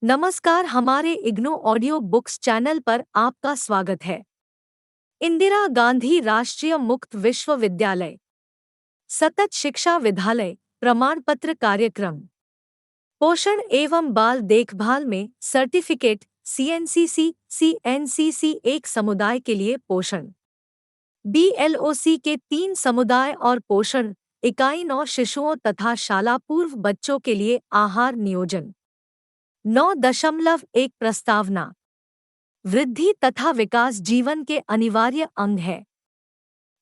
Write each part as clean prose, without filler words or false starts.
नमस्कार, हमारे IGNOU audio books channel पर आपका स्वागत है। इंदिरा गांधी राष्ट्रीय मुक्त विश्वविद्यालय सतत शिक्षा विद्यालय प्रमाण पत्र कार्यक्रम पोषण एवं बाल देखभाल में सर्टिफिकेट सीएनसीसी एक समुदाय के लिए पोषण बीएलओसी के 3 समुदाय और पोषण इकाई 9 शिशुओं तथा शाला पूर्व बच्चों के लिए आहार नियोजन 9.1 प्रस्तावना वृद्धि तथा विकास जीवन के अनिवार्य अंग है,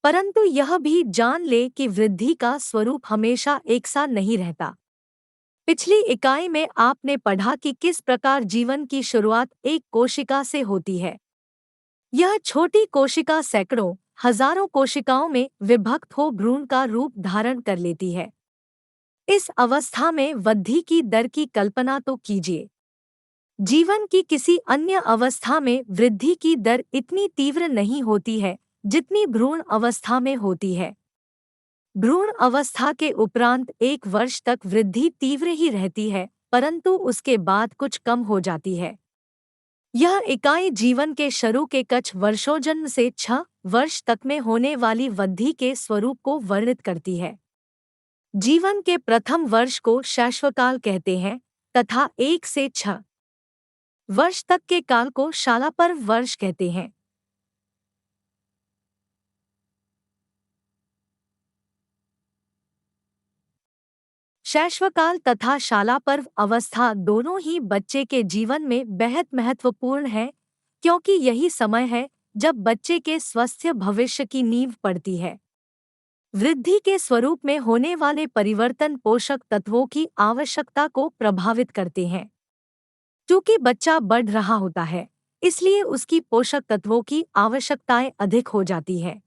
परंतु यह भी जान ले कि वृद्धि का स्वरूप हमेशा एक सा नहीं रहता। पिछली इकाई में आपने पढ़ा कि किस प्रकार जीवन की शुरुआत एक कोशिका से होती है। यह छोटी कोशिका सैकड़ों, हजारों कोशिकाओं में विभक्त हो भ्रूण का रूप धारण कर लेती है। इस अवस्था में वृद्धि की दर की कल्पना तो कीजिए। जीवन की किसी अन्य अवस्था में वृद्धि की दर इतनी तीव्र नहीं होती है जितनी भ्रूण अवस्था में होती है। भ्रूण अवस्था के उपरांत 1 वर्ष तक वृद्धि तीव्र ही रहती है, परंतु उसके बाद कुछ कम हो जाती है। यह इकाई जीवन के शुरू के कुछ वर्षों जन्म से 6 वर्ष तक में होने वाली वृद्धि के स्वरूप को वर्णित करती है। जीवन के प्रथम वर्ष को शैशवकाल कहते हैं तथा 1 से 6 वर्ष तक के काल को शालापर्व वर्ष कहते हैं। शैशवकाल तथा शालापर्व अवस्था दोनों ही बच्चे के जीवन में बेहद महत्वपूर्ण है, क्योंकि यही समय है जब बच्चे के स्वस्थ भविष्य की नींव पड़ती है। वृद्धि के स्वरूप में होने वाले परिवर्तन पोषक तत्वों की आवश्यकता को प्रभावित करते हैं। क्योंकि बच्चा बढ़ रहा होता है, इसलिए उसकी पोषक तत्वों की आवश्यकताएं अधिक हो जाती है।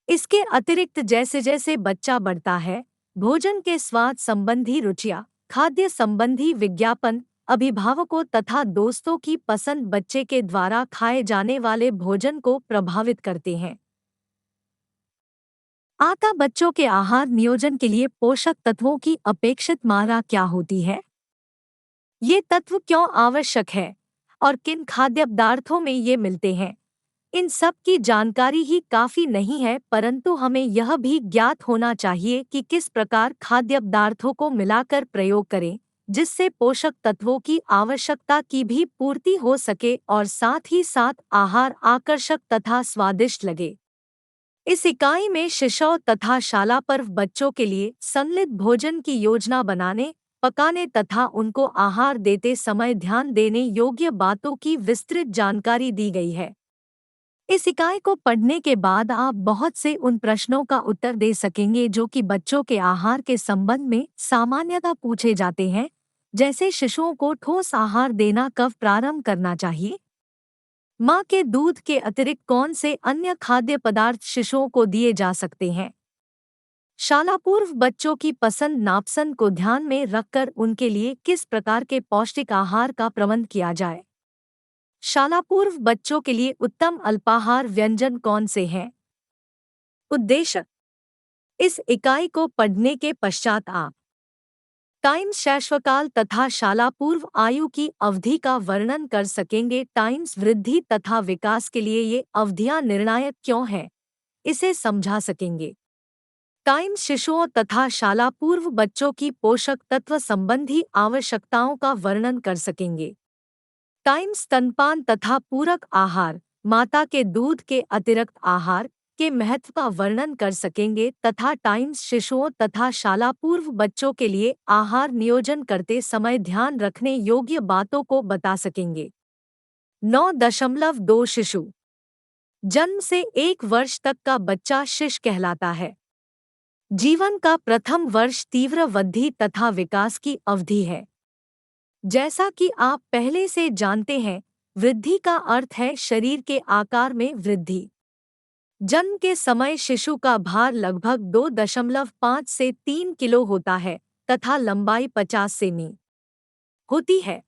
इसके अतिरिक्त जैसे जैसे बच्चा बढ़ता है, भोजन के स्वाद संबंधी रुचियाँ, खाद्य संबंधी विज्ञापन, अभिभावकों तथा दोस्तों की पसंद बच्चे के द्वारा खाए जाने वाले भोजन को प्रभावित करते हैं। बच्चों के आहार नियोजन के लिए पोषक तत्वों की अपेक्षित मात्रा क्या होती है? ये तत्व क्यों आवश्यक है और किन खाद्य पदार्थों में ये मिलते हैं? इन सब की जानकारी ही काफी नहीं है, परंतु हमें यह भी ज्ञात होना चाहिए कि किस प्रकार खाद्य पदार्थों को मिलाकर प्रयोग करें, जिससे पोषक तत्वों की आवश्यकता की भी पूर्ति हो सके और साथ ही साथ आहार आकर्षक तथा स्वादिष्ट लगे। इस इकाई में शिशु तथा शालापर्व बच्चों के लिए संतुलित भोजन की योजना बनाने, पकाने तथा उनको आहार देते समय ध्यान देने योग्य बातों की विस्तृत जानकारी दी गई है। इस इकाई को पढ़ने के बाद आप बहुत से उन प्रश्नों का उत्तर दे सकेंगे जो कि बच्चों के आहार के संबंध में सामान्यतः पूछे जाते हैं, जैसे शिशुओं को ठोस आहार देना कब प्रारंभ करना चाहिए, माँ के दूध के अतिरिक्त कौन से अन्य खाद्य पदार्थ शिशुओं को दिए जा सकते हैं, शालापूर्व बच्चों की पसंद नापसंद को ध्यान में रखकर उनके लिए किस प्रकार के पौष्टिक आहार का प्रबंध किया जाए, शालापूर्व बच्चों के लिए उत्तम अल्पाहार व्यंजन कौन से हैं। उद्देश्य: इस इकाई को पढ़ने के पश्चात आप टाइम्स शैशवकाल तथा शालापूर्व आयु की अवधि का वर्णन कर सकेंगे। टाइम्स वृद्धि तथा विकास के लिए ये अवधियां निर्णायक क्यों हैं, इसे समझा सकेंगे। टाइम्स शिशुओं तथा शालापूर्व बच्चों की पोषक तत्व संबंधी आवश्यकताओं का वर्णन कर सकेंगे। टाइम्स स्तनपान तथा पूरक आहार, माता के दूध के अतिरिक्त आहार के महत्व का वर्णन कर सकेंगे तथा टाइम्स शिशुओं तथा शालापूर्व बच्चों के लिए आहार नियोजन करते समय ध्यान रखने योग्य बातों को बता सकेंगे। 9.2 शिशु जन्म से 1 वर्ष तक का बच्चा शिशु कहलाता है। जीवन का प्रथम वर्ष तीव्र वृद्धि तथा विकास की अवधि है। जैसा कि आप पहले से जानते हैं, वृद्धि का अर्थ है शरीर के आकार में वृद्धि। जन्म के समय शिशु का भार लगभग 2.5 से 3 किलो होता है तथा लंबाई 50 सेमी होती है।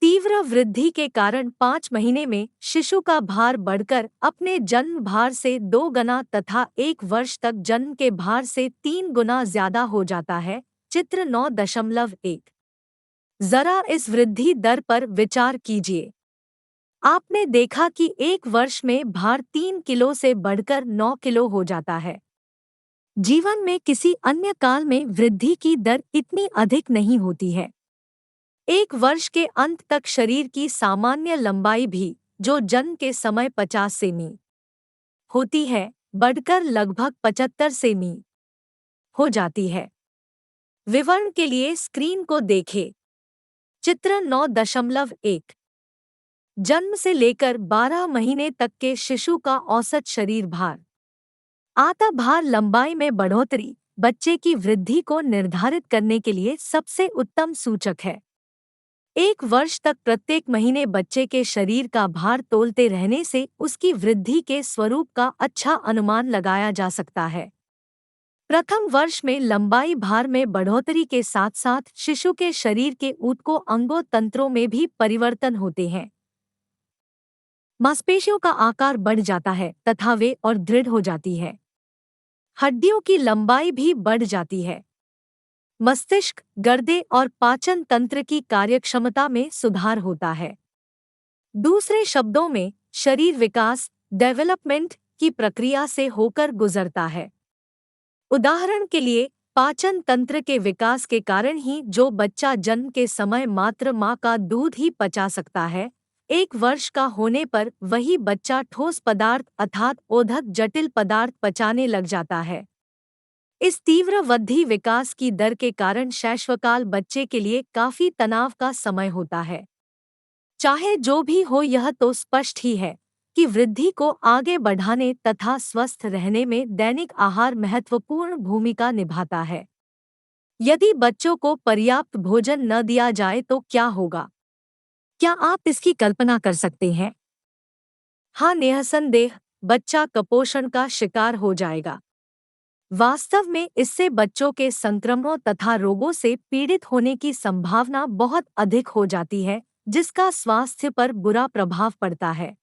तीव्र वृद्धि के कारण 5 महीने में शिशु का भार बढ़कर अपने जन्म भार से 2 गुना तथा 1 वर्ष तक जन्म के भार से 3 गुना ज्यादा हो जाता है। चित्र 9.1 जरा इस वृद्धि दर पर विचार कीजिए। आपने देखा कि एक वर्ष में भार 3 किलो से बढ़कर 9 किलो हो जाता है। जीवन में किसी अन्य काल में वृद्धि की दर इतनी अधिक नहीं होती है। एक वर्ष के अंत तक शरीर की सामान्य लंबाई भी, जो जन्म के समय 50 सेमी होती है, बढ़कर लगभग 75 सेमी हो जाती है। विवरण के लिए स्क्रीन को देखें। चित्र 9.1। जन्म से लेकर 12 महीने तक के शिशु का औसत शरीर भार। आता भार लंबाई में बढ़ोतरी बच्चे की वृद्धि को निर्धारित करने के लिए सबसे उत्तम सूचक है। एक वर्ष तक प्रत्येक महीने बच्चे के शरीर का भार तोलते रहने से उसकी वृद्धि के स्वरूप का अच्छा अनुमान लगाया जा सकता है। प्रथम वर्ष में लंबाई भार में बढ़ोतरी के साथ साथ शिशु के शरीर के ऊतकों अंगों तंत्रों में भी परिवर्तन होते हैं। मांसपेशियों का आकार बढ़ जाता है तथा वे और दृढ़ हो जाती है। हड्डियों की लंबाई भी बढ़ जाती है। मस्तिष्क, गर्दे और पाचन तंत्र की कार्यक्षमता में सुधार होता है। दूसरे शब्दों में, शरीर विकास डेवलपमेंट की प्रक्रिया से होकर गुजरता है। उदाहरण के लिए, पाचन तंत्र के विकास के कारण ही जो बच्चा जन्म के समय मात्र मां का दूध ही पचा सकता है, एक वर्ष का होने पर वही बच्चा ठोस पदार्थ अर्थात ओधक जटिल पदार्थ पचाने लग जाता है। इस तीव्र वृद्धि विकास की दर के कारण शैशवकाल बच्चे के लिए काफी तनाव का समय होता है। चाहे जो भी हो, यह तो स्पष्ट ही है कि वृद्धि को आगे बढ़ाने तथा स्वस्थ रहने में दैनिक आहार महत्वपूर्ण भूमिका निभाता है। यदि बच्चों को पर्याप्त भोजन न दिया जाए तो क्या होगा? क्या आप इसकी कल्पना कर सकते हैं? हाँ, निःसंदेह बच्चा कुपोषण का शिकार हो जाएगा। वास्तव में इससे बच्चों के संक्रमणों तथा रोगों से पीड़ित होने की संभावना बहुत अधिक हो जाती है, जिसका स्वास्थ्य पर बुरा प्रभाव पड़ता है।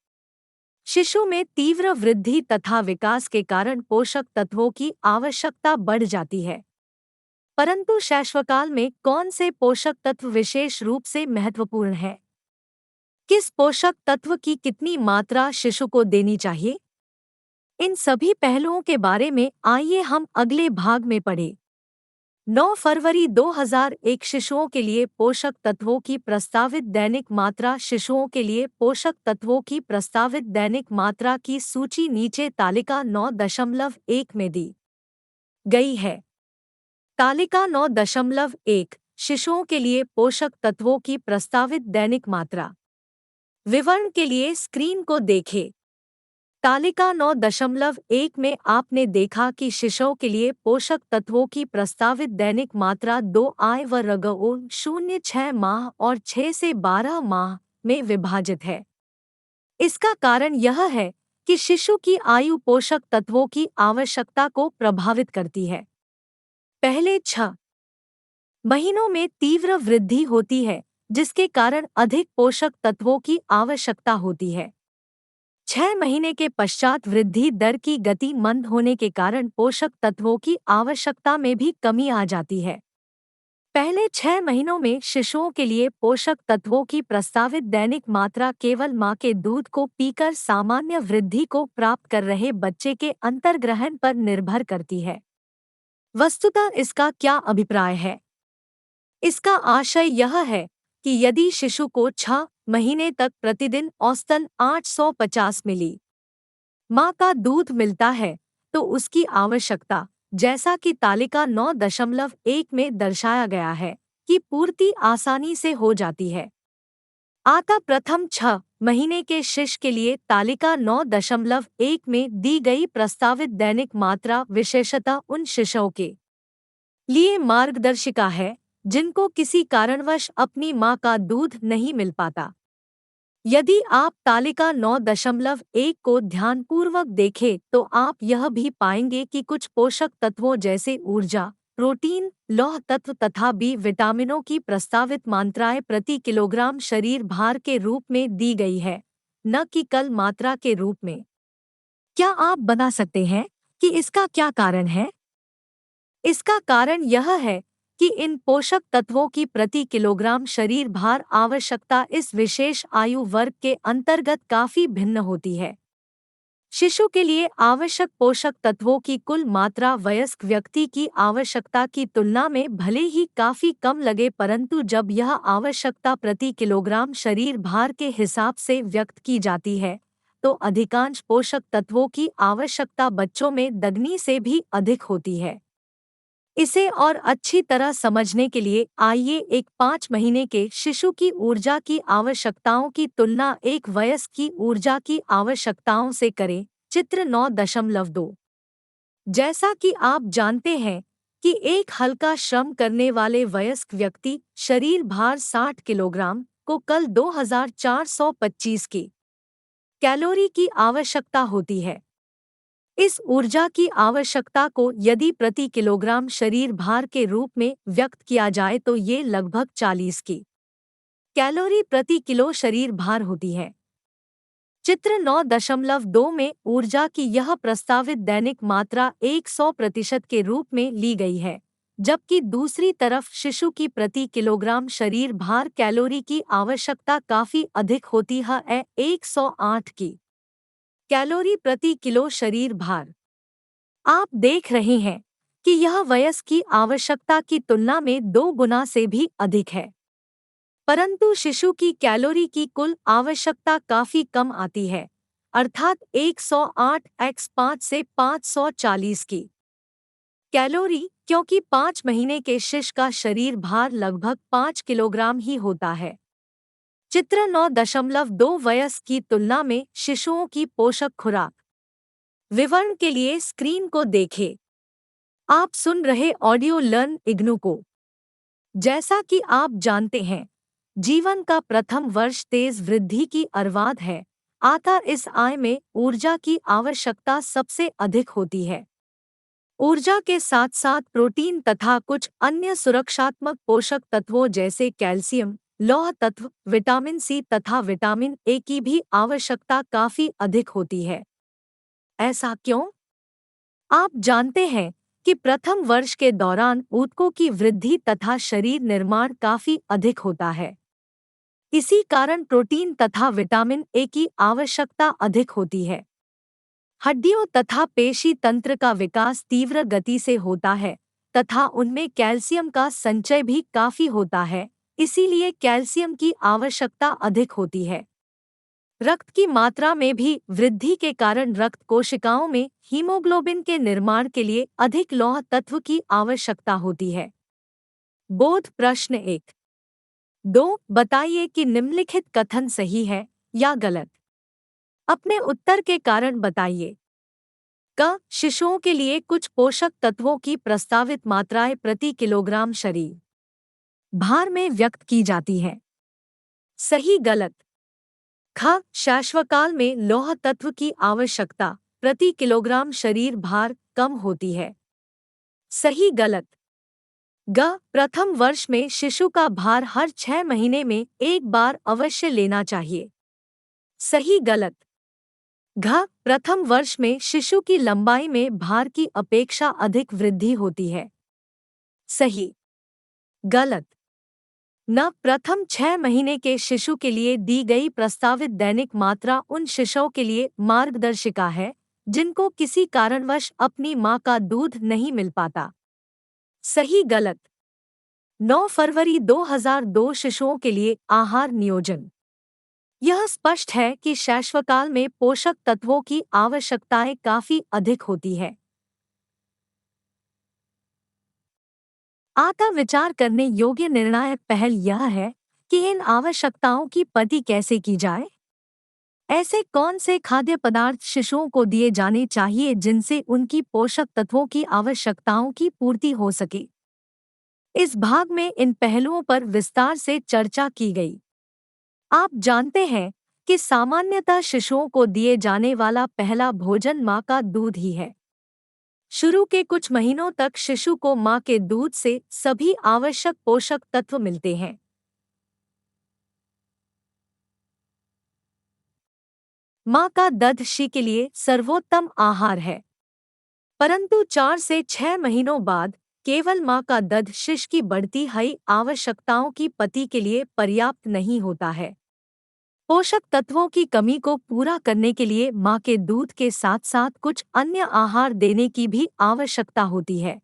शिशु में तीव्र वृद्धि तथा विकास के कारण पोषक तत्वों की आवश्यकता बढ़ जाती है। परंतु शैशवकाल में कौन से पोषक तत्व विशेष रूप से महत्वपूर्ण हैं? किस पोषक तत्व की कितनी मात्रा शिशु को देनी चाहिए? इन सभी पहलुओं के बारे में आइए हम अगले भाग में पढ़ें। 9 फरवरी 2001 शिशुओं के लिए पोषक तत्वों की प्रस्तावित दैनिक मात्रा। शिशुओं के लिए पोषक तत्वों की प्रस्तावित दैनिक मात्रा की सूची नीचे तालिका 9.1 में दी गई है। तालिका 9.1 शिशुओं के लिए पोषक तत्वों की प्रस्तावित दैनिक मात्रा। विवरण के लिए स्क्रीन को देखें। तालिका 9.1 में आपने देखा कि शिशुओं के लिए पोषक तत्वों की प्रस्तावित दैनिक मात्रा 2 आय वर्गों 0-6 माह और 6 से 12 माह में विभाजित है। इसका कारण यह है कि शिशु की आयु पोषक तत्वों की आवश्यकता को प्रभावित करती है। पहले 6 महीनों में तीव्र वृद्धि होती है, जिसके कारण अधिक पोषक तत्वों की आवश्यकता होती है। 6 महीने के पश्चात वृद्धि दर की गति मंद होने के कारण पोषक तत्वों की आवश्यकता में भी कमी आ जाती है। पहले 6 महीनों में शिशुओं के लिए पोषक तत्वों की प्रस्तावित दैनिक मात्रा केवल मां के दूध को पीकर सामान्य वृद्धि को प्राप्त कर रहे बच्चे के अंतर्ग्रहण पर निर्भर करती है। वस्तुतः इसका क्या अभिप्राय है? इसका आशय यह है कि यदि शिशु को 6 महीने तक प्रतिदिन औसतन 850 मिली मां का दूध मिलता है, तो उसकी आवश्यकता, जैसा कि तालिका 9.1 में दर्शाया गया है, की पूर्ति आसानी से हो जाती है। आता प्रथम 6 महीने के शिशु के लिए तालिका 9.1 में दी गई प्रस्तावित दैनिक मात्रा विशेषतः उन शिशुओं के लिए मार्गदर्शिका है जिनको किसी कारणवश अपनी मां का दूध नहीं मिल पाता। यदि आप तालिका 9.1 को ध्यानपूर्वक देखें तो आप यह भी पाएंगे कि कुछ पोषक तत्वों जैसे ऊर्जा, प्रोटीन, लौह तत्व तथा बी विटामिनों की प्रस्तावित मात्राएं प्रति किलोग्राम शरीर भार के रूप में दी गई है, न कि कल मात्रा के रूप में। क्या आप बता सकते हैं कि इसका क्या कारण है? इसका कारण यह है कि इन पोषक तत्वों की प्रति किलोग्राम शरीर भार आवश्यकता इस विशेष आयु वर्ग के अंतर्गत काफी भिन्न होती है। शिशु के लिए आवश्यक पोषक तत्वों की कुल मात्रा वयस्क व्यक्ति की आवश्यकता की तुलना में भले ही काफी कम लगे, परंतु जब यह आवश्यकता प्रति किलोग्राम शरीर भार के हिसाब से व्यक्त की जाती है, तो अधिकांश पोषक तत्वों की आवश्यकता बच्चों में दगनी से भी अधिक होती है। इसे और अच्छी तरह समझने के लिए आइए एक 5 महीने के शिशु की ऊर्जा की आवश्यकताओं की तुलना एक वयस्क की ऊर्जा की आवश्यकताओं से करें। चित्र 9.2। जैसा कि आप जानते हैं कि एक हल्का श्रम करने वाले वयस्क व्यक्ति शरीर भार 60 किलोग्राम को कल 2425 की कैलोरी की आवश्यकता होती है। इस ऊर्जा की आवश्यकता को यदि प्रति किलोग्राम शरीर भार के रूप में व्यक्त किया जाए तो ये लगभग 40 की कैलोरी प्रति किलो शरीर भार होती है। चित्र 9.2 में ऊर्जा की यह प्रस्तावित दैनिक मात्रा 100% के रूप में ली गई है, जबकि दूसरी तरफ शिशु की प्रति किलोग्राम शरीर भार कैलोरी की आवश्यकता काफी अधिक होती है, 108 की कैलोरी प्रति किलो शरीर भार। आप देख रहे हैं कि यह वयस्क की आवश्यकता की तुलना में 2 गुना से भी अधिक है, परंतु शिशु की कैलोरी की कुल आवश्यकता काफी कम आती है, अर्थात 108x5 से 540 की कैलोरी, क्योंकि 5 महीने के शिशु का शरीर भार लगभग 5 किलोग्राम ही होता है। चित्र 9.2 वयस्क की तुलना में शिशुओं की पोषक खुराक विवरण के लिए स्क्रीन को देखें। आप सुन रहे ऑडियो लर्न इग्नू को। जैसा कि आप जानते हैं, जीवन का प्रथम वर्ष तेज वृद्धि की अर्वाद है, अतः इस आय में ऊर्जा की आवश्यकता सबसे अधिक होती है। ऊर्जा के साथ साथ प्रोटीन तथा कुछ अन्य सुरक्षात्मक पोषक तत्वों जैसे कैल्शियम, लौह तत्व, विटामिन सी तथा विटामिन ए की भी आवश्यकता काफी अधिक होती है। ऐसा क्यों? आप जानते हैं कि प्रथम वर्ष के दौरान ऊतकों की वृद्धि तथा शरीर निर्माण काफी अधिक होता है। इसी कारण प्रोटीन तथा विटामिन ए की आवश्यकता अधिक होती है। हड्डियों तथा पेशी तंत्र का विकास तीव्र गति से होता है तथा उनमें कैल्शियम का संचय भी काफी होता है, इसीलिए कैल्शियम की आवश्यकता अधिक होती है। रक्त की मात्रा में भी वृद्धि के कारण रक्त कोशिकाओं में हीमोग्लोबिन के निर्माण के लिए अधिक लौह तत्व की आवश्यकता होती है। बोध प्रश्न 1-2 बताइए कि निम्नलिखित कथन सही है या गलत। अपने उत्तर के कारण बताइए। क शिशुओं के लिए कुछ पोषक तत्वों की प्रस्तावित मात्राएं प्रति किलोग्राम शरीर भार में व्यक्त की जाती हैं। सही गलत। ख शैशवकाल में लौह तत्व की आवश्यकता प्रति किलोग्राम शरीर भार कम होती है। सही गलत। ग प्रथम वर्ष में शिशु का भार हर 6 महीने में एक बार अवश्य लेना चाहिए। सही गलत। घ प्रथम वर्ष में शिशु की लंबाई में भार की अपेक्षा अधिक वृद्धि होती है। सही गलत। न प्रथम 6 महीने के शिशु के लिए दी गई प्रस्तावित दैनिक मात्रा उन शिशुओं के लिए मार्गदर्शिका है जिनको किसी कारणवश अपनी मां का दूध नहीं मिल पाता। सही गलत। 9 फरवरी 2002 शिशुओं के लिए आहार नियोजन। यह स्पष्ट है कि शैशवकाल में पोषक तत्वों की आवश्यकताएं काफी अधिक होती है। अतः विचार करने योग्य निर्णायक पहल यह है कि इन आवश्यकताओं की पूर्ति कैसे की जाए। ऐसे कौन से खाद्य पदार्थ शिशुओं को दिए जाने चाहिए जिनसे उनकी पोषक तत्वों की आवश्यकताओं की पूर्ति हो सके। इस भाग में इन पहलुओं पर विस्तार से चर्चा की गई। आप जानते हैं कि सामान्यतः शिशुओं को दिए जाने वाला पहला भोजन मां का दूध ही है। शुरू के कुछ महीनों तक शिशु को मां के दूध से सभी आवश्यक पोषक तत्व मिलते हैं। मां का दूध शिशु के लिए सर्वोत्तम आहार है, परंतु 4 से 6 महीनों बाद केवल माँ का दूध शिशु की बढ़ती हुई आवश्यकताओं की पति के लिए पर्याप्त नहीं होता है। पोषक तत्वों की कमी को पूरा करने के लिए माँ के दूध के साथ साथ कुछ अन्य आहार देने की भी आवश्यकता होती है।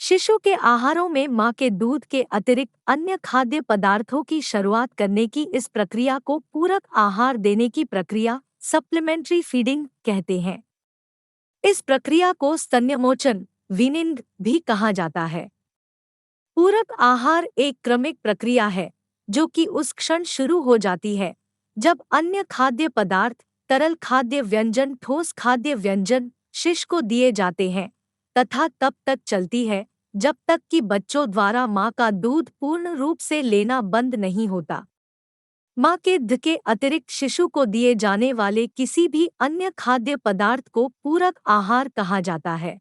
शिशु के आहारों में माँ के दूध के अतिरिक्त अन्य खाद्य पदार्थों की शुरुआत करने की इस प्रक्रिया को पूरक आहार देने की प्रक्रिया सप्लीमेंट्री फीडिंग कहते हैं। इस प्रक्रिया को स्तन्यमोचन वीनिंग भी कहा जाता है। पूरक आहार एक क्रमिक प्रक्रिया है जो कि उस क्षण शुरू हो जाती है जब अन्य खाद्य पदार्थ, तरल खाद्य व्यंजन, ठोस खाद्य व्यंजन शिशु को दिए जाते हैं तथा तब तक चलती है जब तक कि बच्चों द्वारा माँ का दूध पूर्ण रूप से लेना बंद नहीं होता। माँ के दूध के अतिरिक्त शिशु को दिए जाने वाले किसी भी अन्य खाद्य पदार्थ को पूरक आहार कहा जाता है।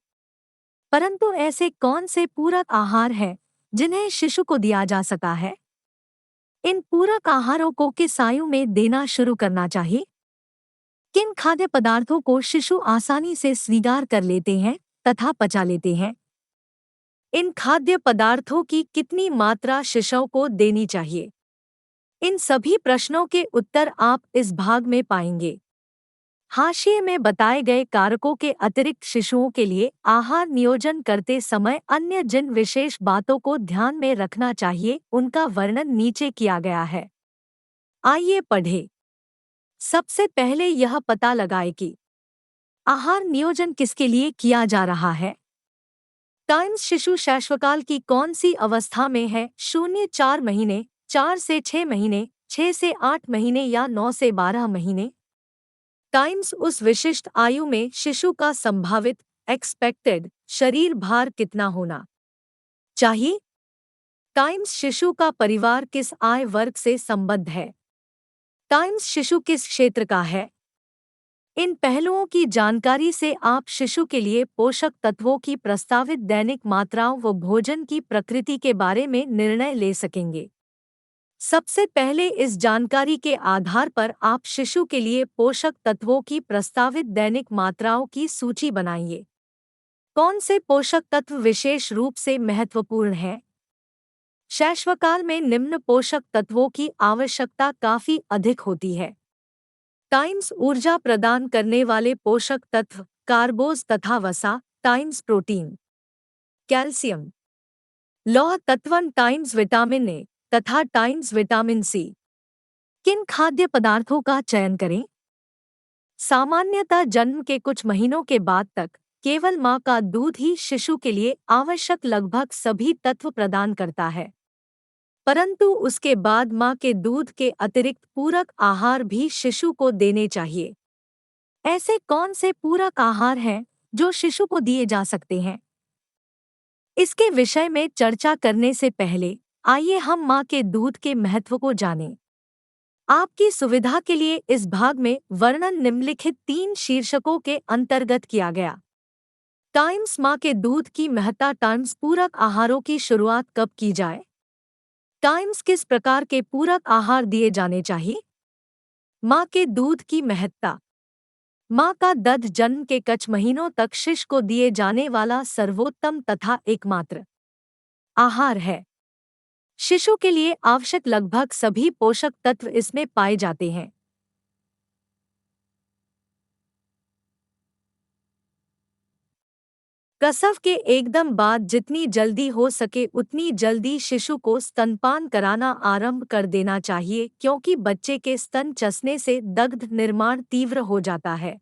परंतु ऐसे कौन से पूरक आहार हैं जिन्हें शिशु को दिया जा सकता है? इन पूरक आहारों को किस आयु में देना शुरू करना चाहिए? किन खाद्य पदार्थों को शिशु आसानी से स्वीकार कर लेते हैं तथा पचा लेते हैं? इन खाद्य पदार्थों की कितनी मात्रा शिशुओं को देनी चाहिए? इन सभी प्रश्नों के उत्तर आप इस भाग में पाएंगे। हाशिए में बताए गए कारकों के अतिरिक्त शिशुओं के लिए आहार नियोजन करते समय अन्य जिन विशेष बातों को ध्यान में रखना चाहिए उनका वर्णन नीचे किया गया है। आइए पढ़ें। सबसे पहले यह पता लगाएं कि आहार नियोजन किसके लिए किया जा रहा है। टाइम्स शिशु शैशवकाल की कौन सी अवस्था में है? 0-4 महीने, 4 से 6 महीने, 6 से 8 महीने या 9 से 12 महीने। टाइम्स उस विशिष्ट आयु में शिशु का संभावित एक्सपेक्टेड शरीर भार कितना होना चाहिए। टाइम्स शिशु का परिवार किस आय वर्ग से संबद्ध है। टाइम्स शिशु किस क्षेत्र का है। इन पहलुओं की जानकारी से आप शिशु के लिए पोषक तत्वों की प्रस्तावित दैनिक मात्राओं व भोजन की प्रकृति के बारे में निर्णय ले सकेंगे। सबसे पहले इस जानकारी के आधार पर आप शिशु के लिए पोषक तत्वों की प्रस्तावित दैनिक मात्राओं की सूची बनाइए। कौन से पोषक तत्व विशेष रूप से महत्वपूर्ण हैं? शैशवकाल में निम्न पोषक तत्वों की आवश्यकता काफी अधिक होती है। टाइम्स ऊर्जा प्रदान करने वाले पोषक तत्व कार्बोज तथा वसा, टाइम्स प्रोटीन, कैल्शियम, लौह तत्वन, टाइम्स विटामिन ए तथा टाइम्स विटामिन सी। किन खाद्य पदार्थों का चयन करें? सामान्यतः जन्म के कुछ महीनों के बाद तक केवल माँ का दूध ही शिशु के लिए आवश्यक लगभग सभी तत्व प्रदान करता है, परंतु उसके बाद माँ के दूध के अतिरिक्त पूरक आहार भी शिशु को देने चाहिए। ऐसे कौन से पूरक आहार हैं जो शिशु को दिए जा सकते हैं? इसके विषय में चर्चा करने से पहले आइए हम माँ के दूध के महत्व को जानें। आपकी सुविधा के लिए इस भाग में वर्णन निम्नलिखित 3 शीर्षकों के अंतर्गत किया गया। टाइम्स माँ के दूध की महत्ता। टाइम्स पूरक आहारों की शुरुआत कब की जाए? टाइम्स किस प्रकार के पूरक आहार दिए जाने चाहिए? माँ के दूध की महत्ता। माँ का दूध जन्म के कुछ महीनों तक शिशु को दिए जाने वाला सर्वोत्तम तथा एकमात्र आहार है। शिशु के लिए आवश्यक लगभग सभी पोषक तत्व इसमें पाए जाते हैं। प्रसव के एकदम बाद जितनी जल्दी हो सके उतनी जल्दी शिशु को स्तनपान कराना आरंभ कर देना चाहिए, क्योंकि बच्चे के स्तन चसने से दग्ध निर्माण तीव्र हो जाता है।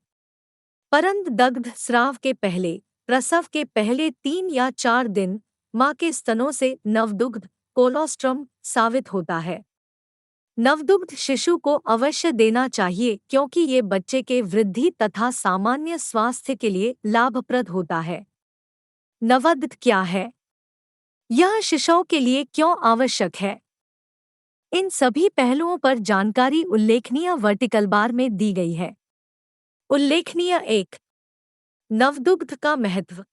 परंतु दग्ध स्राव के पहले, प्रसव के पहले 3 या 4 दिन माँ के स्तनों से नवदुग्ध कोलोस्ट्रम सावित होता है। नवदुग्ध शिशु को अवश्य देना चाहिए, क्योंकि ये बच्चे के वृद्धि तथा सामान्य स्वास्थ्य के लिए लाभप्रद होता है। नवदुग्ध क्या है? यह शिशुओं के लिए क्यों आवश्यक है? इन सभी पहलुओं पर जानकारी उल्लेखनीय वर्टिकल बार में दी गई है। उल्लेखनीय 1। नवदुग्ध का महत्व।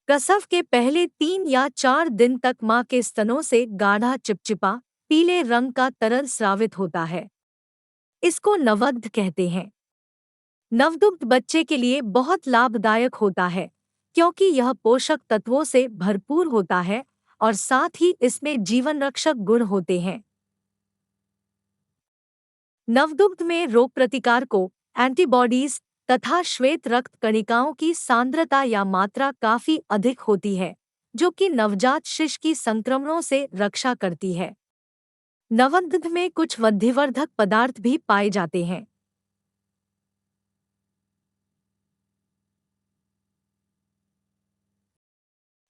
प्रसव के पहले 3 या 4 दिन तक माँ के स्तनों से गाढ़ा चिपचिपा पीले रंग का तरल स्रावित होता है। इसको नवदुग्ध कहते हैं। नवदुग्ध बच्चे के लिए बहुत लाभदायक होता है, क्योंकि यह पोषक तत्वों से भरपूर होता है और साथ ही इसमें जीवन रक्षक गुण होते हैं। नवदुग्ध में रोग प्रतिकार को एंटीबॉडीज तथा श्वेत रक्त कणिकाओं की सांद्रता या मात्रा काफी अधिक होती है, जो कि नवजात शिशु की संक्रमणों से रक्षा करती है। नवदुग्ध में कुछ वृद्धिवर्धक पदार्थ भी पाए जाते हैं।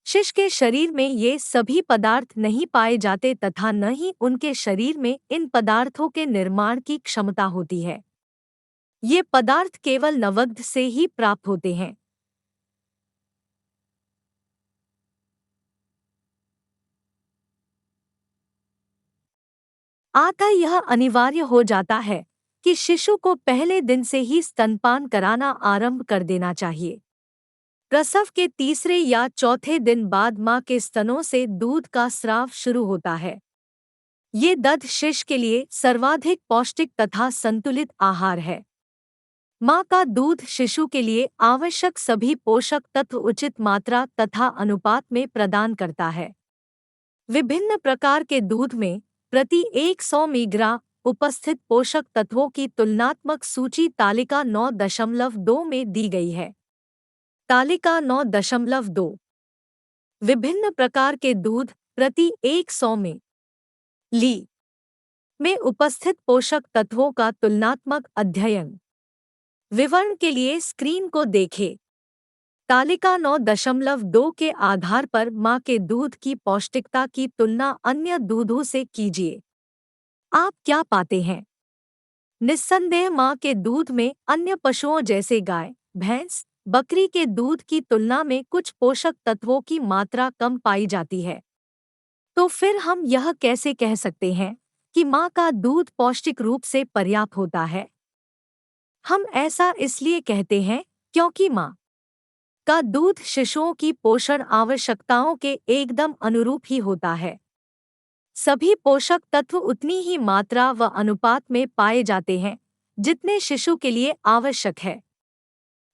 शिशु के शरीर में ये सभी पदार्थ नहीं पाए जाते तथा न ही उनके शरीर में इन पदार्थों के निर्माण की क्षमता होती है। ये पदार्थ केवल नवदुग्ध से ही प्राप्त होते हैं। अतः यह अनिवार्य हो जाता है कि शिशु को पहले दिन से ही स्तनपान कराना आरंभ कर देना चाहिए। प्रसव के तीसरे या चौथे दिन बाद मां के स्तनों से दूध का स्राव शुरू होता है। ये दध शिशु के लिए सर्वाधिक पौष्टिक तथा संतुलित आहार है। मां का दूध शिशु के लिए आवश्यक सभी पोषक तत्व उचित मात्रा तथा अनुपात में प्रदान करता है। विभिन्न प्रकार के दूध में प्रति 100 मिलीग्राम उपस्थित पोषक तत्वों की तुलनात्मक सूची तालिका 9.2 में दी गई है। तालिका 9.2 विभिन्न प्रकार के दूध प्रति 100 मिली में उपस्थित पोषक तत्वों का तुलनात्मक अध्ययन। विवरण के लिए स्क्रीन को देखें। तालिका 9.2 के आधार पर मां के दूध की पौष्टिकता की तुलना अन्य दूधों से कीजिए। आप क्या पाते हैं? निस्संदेह मां के दूध में अन्य पशुओं जैसे गाय, भैंस, बकरी के दूध की तुलना में कुछ पोषक तत्वों की मात्रा कम पाई जाती है। तो फिर हम यह कैसे कह सकते हैं कि मां का दूध पौष्टिक रूप से पर्याप्त होता है? हम ऐसा इसलिए कहते हैं क्योंकि मां का दूध शिशुओं की पोषण आवश्यकताओं के एकदम अनुरूप ही होता है। सभी पोषक तत्व उतनी ही मात्रा व अनुपात में पाए जाते हैं जितने शिशु के लिए आवश्यक है।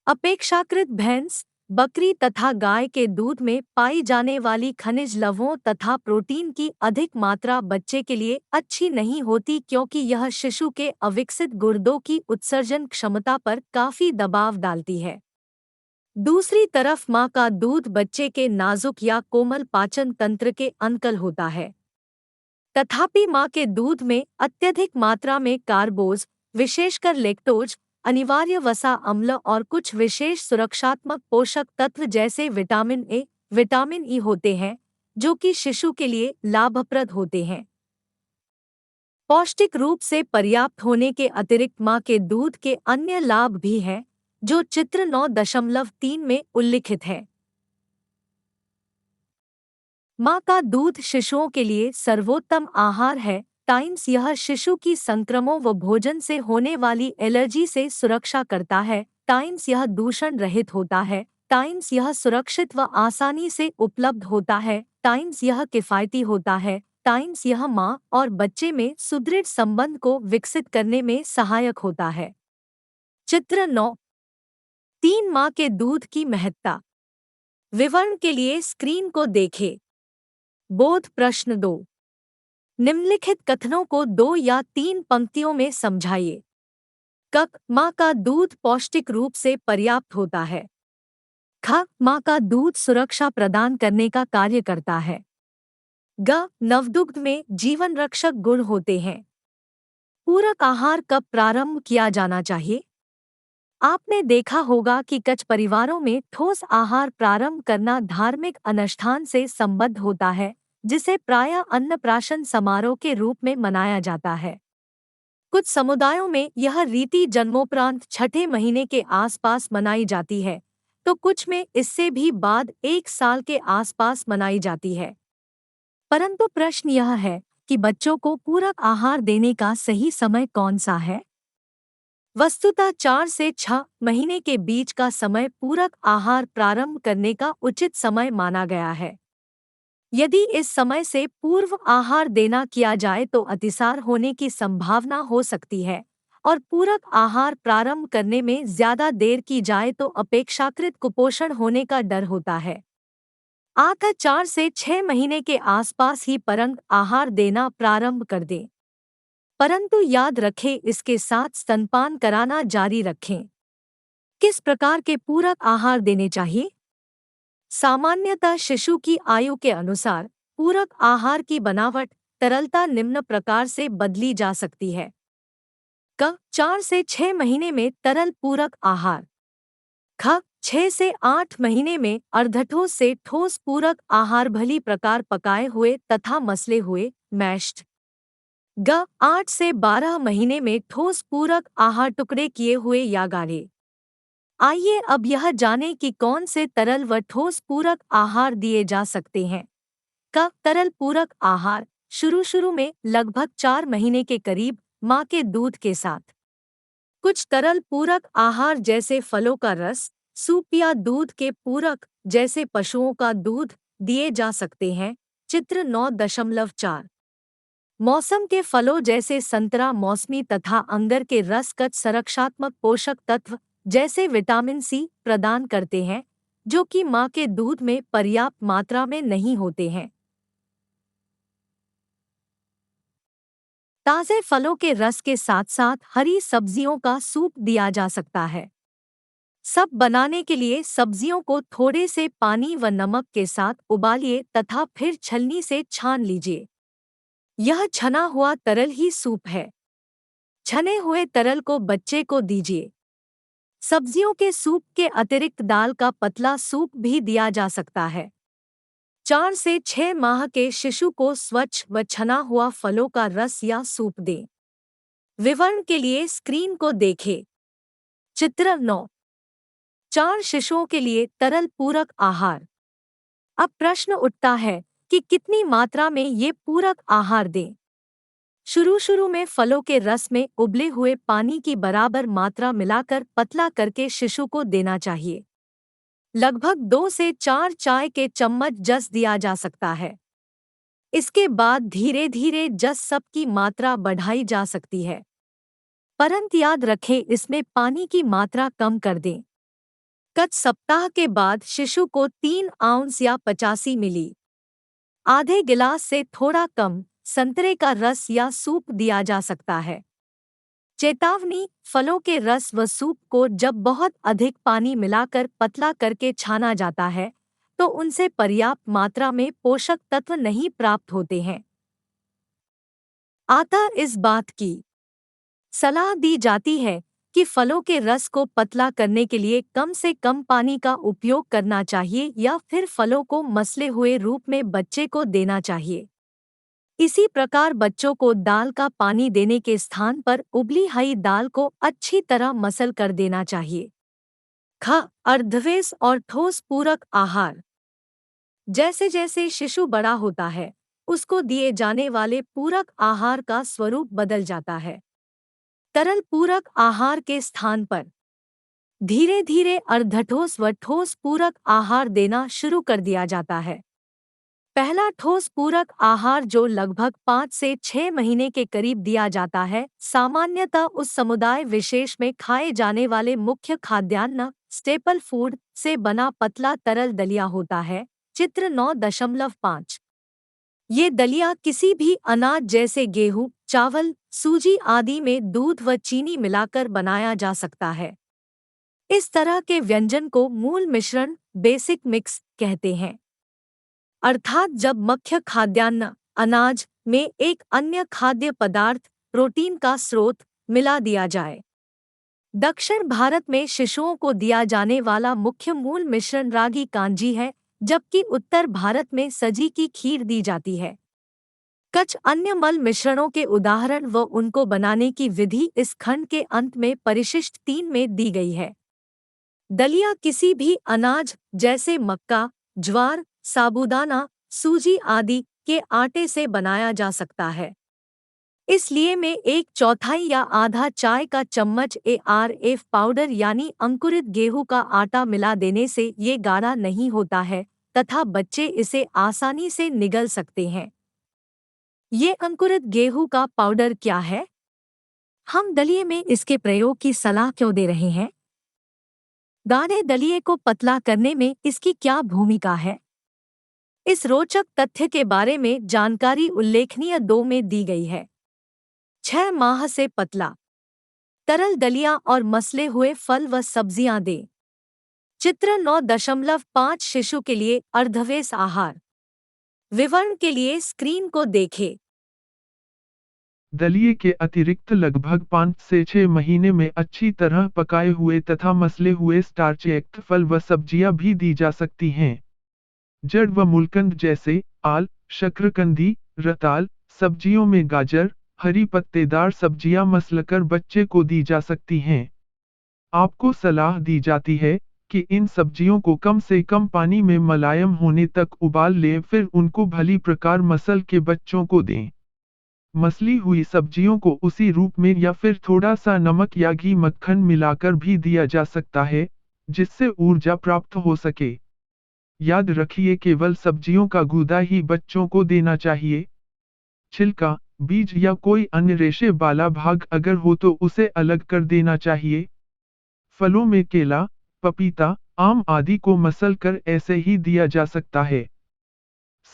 अपेक्षाकृत भैंस, बकरी तथा गाय के दूध में पाई जाने वाली खनिज लवणों तथा प्रोटीन की अधिक मात्रा बच्चे के लिए अच्छी नहीं होती, क्योंकि यह शिशु के अविकसित गुर्दों की उत्सर्जन क्षमता पर काफी दबाव डालती है। दूसरी तरफ मां का दूध बच्चे के नाजुक या कोमल पाचन तंत्र के अनुकूल होता है। तथापि मां के दूध में अत्यधिक मात्रा में कार्बोज, विशेषकर लैक्टोज, अनिवार्य वसा अम्ल और कुछ विशेष सुरक्षात्मक पोषक तत्व जैसे विटामिन ए, विटामिन ई होते हैं, जो कि शिशु के लिए लाभप्रद होते हैं। पौष्टिक रूप से पर्याप्त होने के अतिरिक्त मां के दूध के अन्य लाभ भी हैं, जो चित्र 9.3 में उल्लिखित है। मां का दूध शिशुओं के लिए सर्वोत्तम आहार है। टाइम्स यह शिशु की संक्रमण व भोजन से होने वाली एलर्जी से सुरक्षा करता है। टाइम्स यह दूषण रहित होता है। टाइम्स यह सुरक्षित व आसानी से उपलब्ध होता है। टाइम्स यह किफ़ायती होता है। टाइम्स यह मां और बच्चे में सुदृढ़ संबंध को विकसित करने में सहायक होता है। चित्र 9.3 मां के दूध की महत्ता। विवरण के लिए स्क्रीन को देखें। बोध प्रश्न 2। निम्नलिखित कथनों को 2 या 3 पंक्तियों में समझाइए। क, मां का दूध पौष्टिक रूप से पर्याप्त होता है। ख, मां का दूध सुरक्षा प्रदान करने का कार्य करता है। ग, नवदुग्ध में जीवन रक्षक गुण होते हैं। पूरक आहार कब प्रारंभ किया जाना चाहिए? आपने देखा होगा कि कुछ परिवारों में ठोस आहार प्रारंभ करना धार्मिक अनुष्ठान से संबद्ध होता है, जिसे प्रायः अन्नप्राशन समारोह के रूप में मनाया जाता है। कुछ समुदायों में यह रीति जन्मोपरांत छठे महीने के आसपास मनाई जाती है, तो कुछ में इससे भी बाद 1 साल के आसपास मनाई जाती है। परंतु प्रश्न यह है कि बच्चों को पूरक आहार देने का सही समय कौन सा है? वस्तुतः 4 से 6 महीने के बीच का समय पूरक आहार प्रारंभ करने का उचित समय माना गया है। यदि इस समय से पूर्व आहार देना किया जाए तो अतिसार होने की संभावना हो सकती है और पूरक आहार प्रारंभ करने में ज्यादा देर की जाए तो अपेक्षाकृत कुपोषण होने का डर होता है। अतः 4 से 6 महीने के आसपास ही परंग आहार देना प्रारंभ कर दें। परंतु याद रखें, इसके साथ स्तनपान कराना जारी रखें। किस प्रकार के पूरक आहार देने चाहिए? सामान्यतः शिशु की आयु के अनुसार पूरक आहार की बनावट तरलता निम्न प्रकार से बदली जा सकती है। 4 से 6 महीने में तरल पूरक आहार। 6 से 8 महीने में अर्धठोस से ठोस पूरक आहार भली प्रकार पकाए हुए तथा मसले हुए मैश्ड। 8 से 12 महीने में ठोस पूरक आहार टुकड़े किए हुए या गाढ़े। आइए अब यह जानें कि कौन से तरल व ठोस पूरक आहार दिए जा सकते हैं। तरल पूरक आहार शुरू में लगभग 4 महीने के करीब माँ के दूध के साथ। कुछ तरल पूरक आहार जैसे फलों का रस, सूप या दूध के पूरक जैसे पशुओं का दूध दिए जा सकते हैं। चित्र 9.4। मौसम के फलों जैसे संतरा, मौसमी तथा अंगर के रस संरक्षात्मक पोषक तत्व जैसे विटामिन सी प्रदान करते हैं, जो कि माँ के दूध में पर्याप्त मात्रा में नहीं होते हैं। ताज़े फलों के रस के साथ साथ हरी सब्जियों का सूप दिया जा सकता है। सब बनाने के लिए सब्जियों को थोड़े से पानी व नमक के साथ उबालिए तथा फिर छलनी से छान लीजिए। यह छना हुआ तरल ही सूप है। छने हुए तरल को बच्चे को दीजिए। सब्जियों के सूप के अतिरिक्त दाल का पतला सूप भी दिया जा सकता है। 4 से 6 माह के शिशु को स्वच्छ व छना हुआ फलों का रस या सूप दें। विवरण के लिए स्क्रीन को देखें। चित्र 9। 4 शिशुओं के लिए तरल पूरक आहार। अब प्रश्न उठता है कि कितनी मात्रा में ये पूरक आहार दें। शुरू में फलों के रस में उबले हुए पानी की बराबर मात्रा मिलाकर पतला करके शिशु को देना चाहिए। लगभग 2 से 4 चाय के चम्मच जस दिया जा सकता है। इसके बाद धीरे धीरे जस सब की मात्रा बढ़ाई जा सकती है, परंतु याद रखें इसमें पानी की मात्रा कम कर दें। कुछ सप्ताह के बाद शिशु को 3 आउंस या 85 मिली आधे गिलास से थोड़ा कम संतरे का रस या सूप दिया जा सकता है। चेतावनी, फलों के रस व सूप को जब बहुत अधिक पानी मिलाकर पतला करके छाना जाता है तो उनसे पर्याप्त मात्रा में पोषक तत्व नहीं प्राप्त होते हैं। अतः इस बात की सलाह दी जाती है कि फलों के रस को पतला करने के लिए कम से कम पानी का उपयोग करना चाहिए या फिर फलों को मसले हुए रूप में बच्चे को देना चाहिए। इसी प्रकार बच्चों को दाल का पानी देने के स्थान पर उबली हरी दाल को अच्छी तरह मसल कर देना चाहिए। अर्धवेस और ठोस पूरक आहार। जैसे जैसे शिशु बड़ा होता है, उसको दिए जाने वाले पूरक आहार का स्वरूप बदल जाता है। तरल पूरक आहार के स्थान पर धीरे धीरे अर्धठोस व ठोस पूरक आहार देना शुरू कर दिया जाता है। पहला ठोस पूरक आहार जो लगभग 5 से 6 महीने के करीब दिया जाता है, सामान्यतः उस समुदाय विशेष में खाए जाने वाले मुख्य खाद्यान्न स्टेपल फूड से बना पतला तरल दलिया होता है। चित्र 9.5। ये दलिया किसी भी अनाज जैसे गेहूं, चावल, सूजी आदि में दूध व चीनी मिलाकर बनाया जा सकता है। इस तरह के व्यंजन को मूल मिश्रण बेसिक मिक्स कहते हैं, अर्थात जब मुख्य खाद्यान्न अनाज में एक अन्य खाद्य पदार्थ प्रोटीन का स्रोत मिला दिया जाए। दक्षिण भारत में शिशुओं को दिया जाने वाला मुख्य मूल मिश्रण रागी कांजी है, जबकि उत्तर भारत में सजी की खीर दी जाती है। कुछ अन्य मल मिश्रणों के उदाहरण व उनको बनाने की विधि इस खंड के अंत में परिशिष्ट 3 में दी गई है। दलिया किसी भी अनाज जैसे मक्का, ज्वार, साबूदाना, सूजी आदि के आटे से बनाया जा सकता है। इसलिए में 1/4 या आधा चाय का चम्मच ARF पाउडर यानी अंकुरित गेहूं का आटा मिला देने से ये गाढ़ा नहीं होता है तथा बच्चे इसे आसानी से निगल सकते हैं। ये अंकुरित गेहूं का पाउडर क्या है? हम दलिए में इसके प्रयोग की सलाह क्यों दे रहे हैं? गाढ़े दलिए को पतला करने में इसकी क्या भूमिका है? इस रोचक तथ्य के बारे में जानकारी उल्लेखनीय 2 में दी गई है। 6 माह से पतला तरल दलिया और मसले हुए फल व सब्जियां दें। चित्र 9.5 शिशु के लिए अर्धवेस आहार। विवरण के लिए स्क्रीन को देखें। दलिए के अतिरिक्त लगभग 5 से 6 महीने में अच्छी तरह पकाए हुए तथा मसले हुए स्टार्चयुक्त फल व सब्जियां भी दी जा सकती हैं। जड़ व मूलकंद जैसे आल, शकरकंदी, रताल, सब्जियों में गाजर, हरी पत्तेदार सब्जियां मसलकर बच्चे को दी जा सकती हैं। आपको सलाह दी जाती है कि इन सब्जियों को कम से कम पानी में मुलायम होने तक उबाल लें, फिर उनको भली प्रकार मसल के बच्चों को दें। मसली हुई सब्जियों को उसी रूप में या फिर थोड़ा सा नमक या घी मक्खन मिलाकर भी दिया जा सकता है, जिससे ऊर्जा प्राप्त हो सके। याद रखिए केवल सब्जियों का गूदा ही बच्चों को देना चाहिए। छिलका, बीज या कोई अन्य रेशे वाला भाग अगर हो तो उसे अलग कर देना चाहिए। फलों में केला, पपीता, आम आदि को मसल कर ऐसे ही दिया जा सकता है।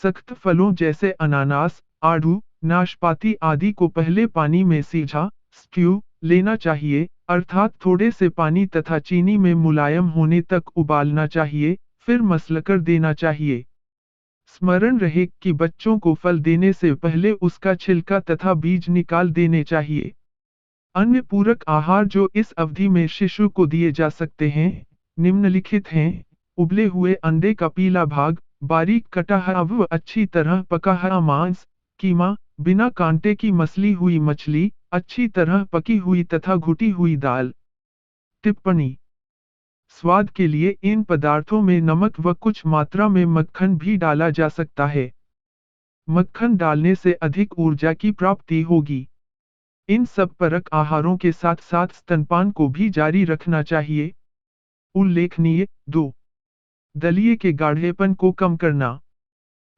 सख्त फलों जैसे अनानास, आड़ू, नाशपाती आदि को पहले पानी में सीझा, स्ट्यू लेना चाहिए, अर्थात थोड़े से पानी तथा चीनी में मुलायम होने तक उबालना चाहिए, फिर मसलकर देना चाहिए। स्मरण रहे कि बच्चों को फल देने से पहले उसका छिलका तथा बीज निकाल देने चाहिए। अन्य पूरक आहार जो इस अवधि में शिशु को दिए जा सकते हैं, निम्नलिखित हैं। उबले हुए अंडे का पीला भाग, बारीक कटा हुआ व अच्छी तरह पका हुआ मांस, कीमा, बिना कांटे की मसली हुई मछली, अच्छी तरह पकी हुई तथा घुटी हुई दाल। टिप्पणी: स्वाद के लिए इन पदार्थों में नमक व कुछ मात्रा में मक्खन भी डाला जा सकता है। मक्खन डालने से अधिक ऊर्जा की प्राप्ति होगी। इन सब पूरक आहारों के साथ साथ स्तनपान को भी जारी रखना चाहिए। उल्लेखनीय 2. दलिए के गाढ़ेपन को कम करना।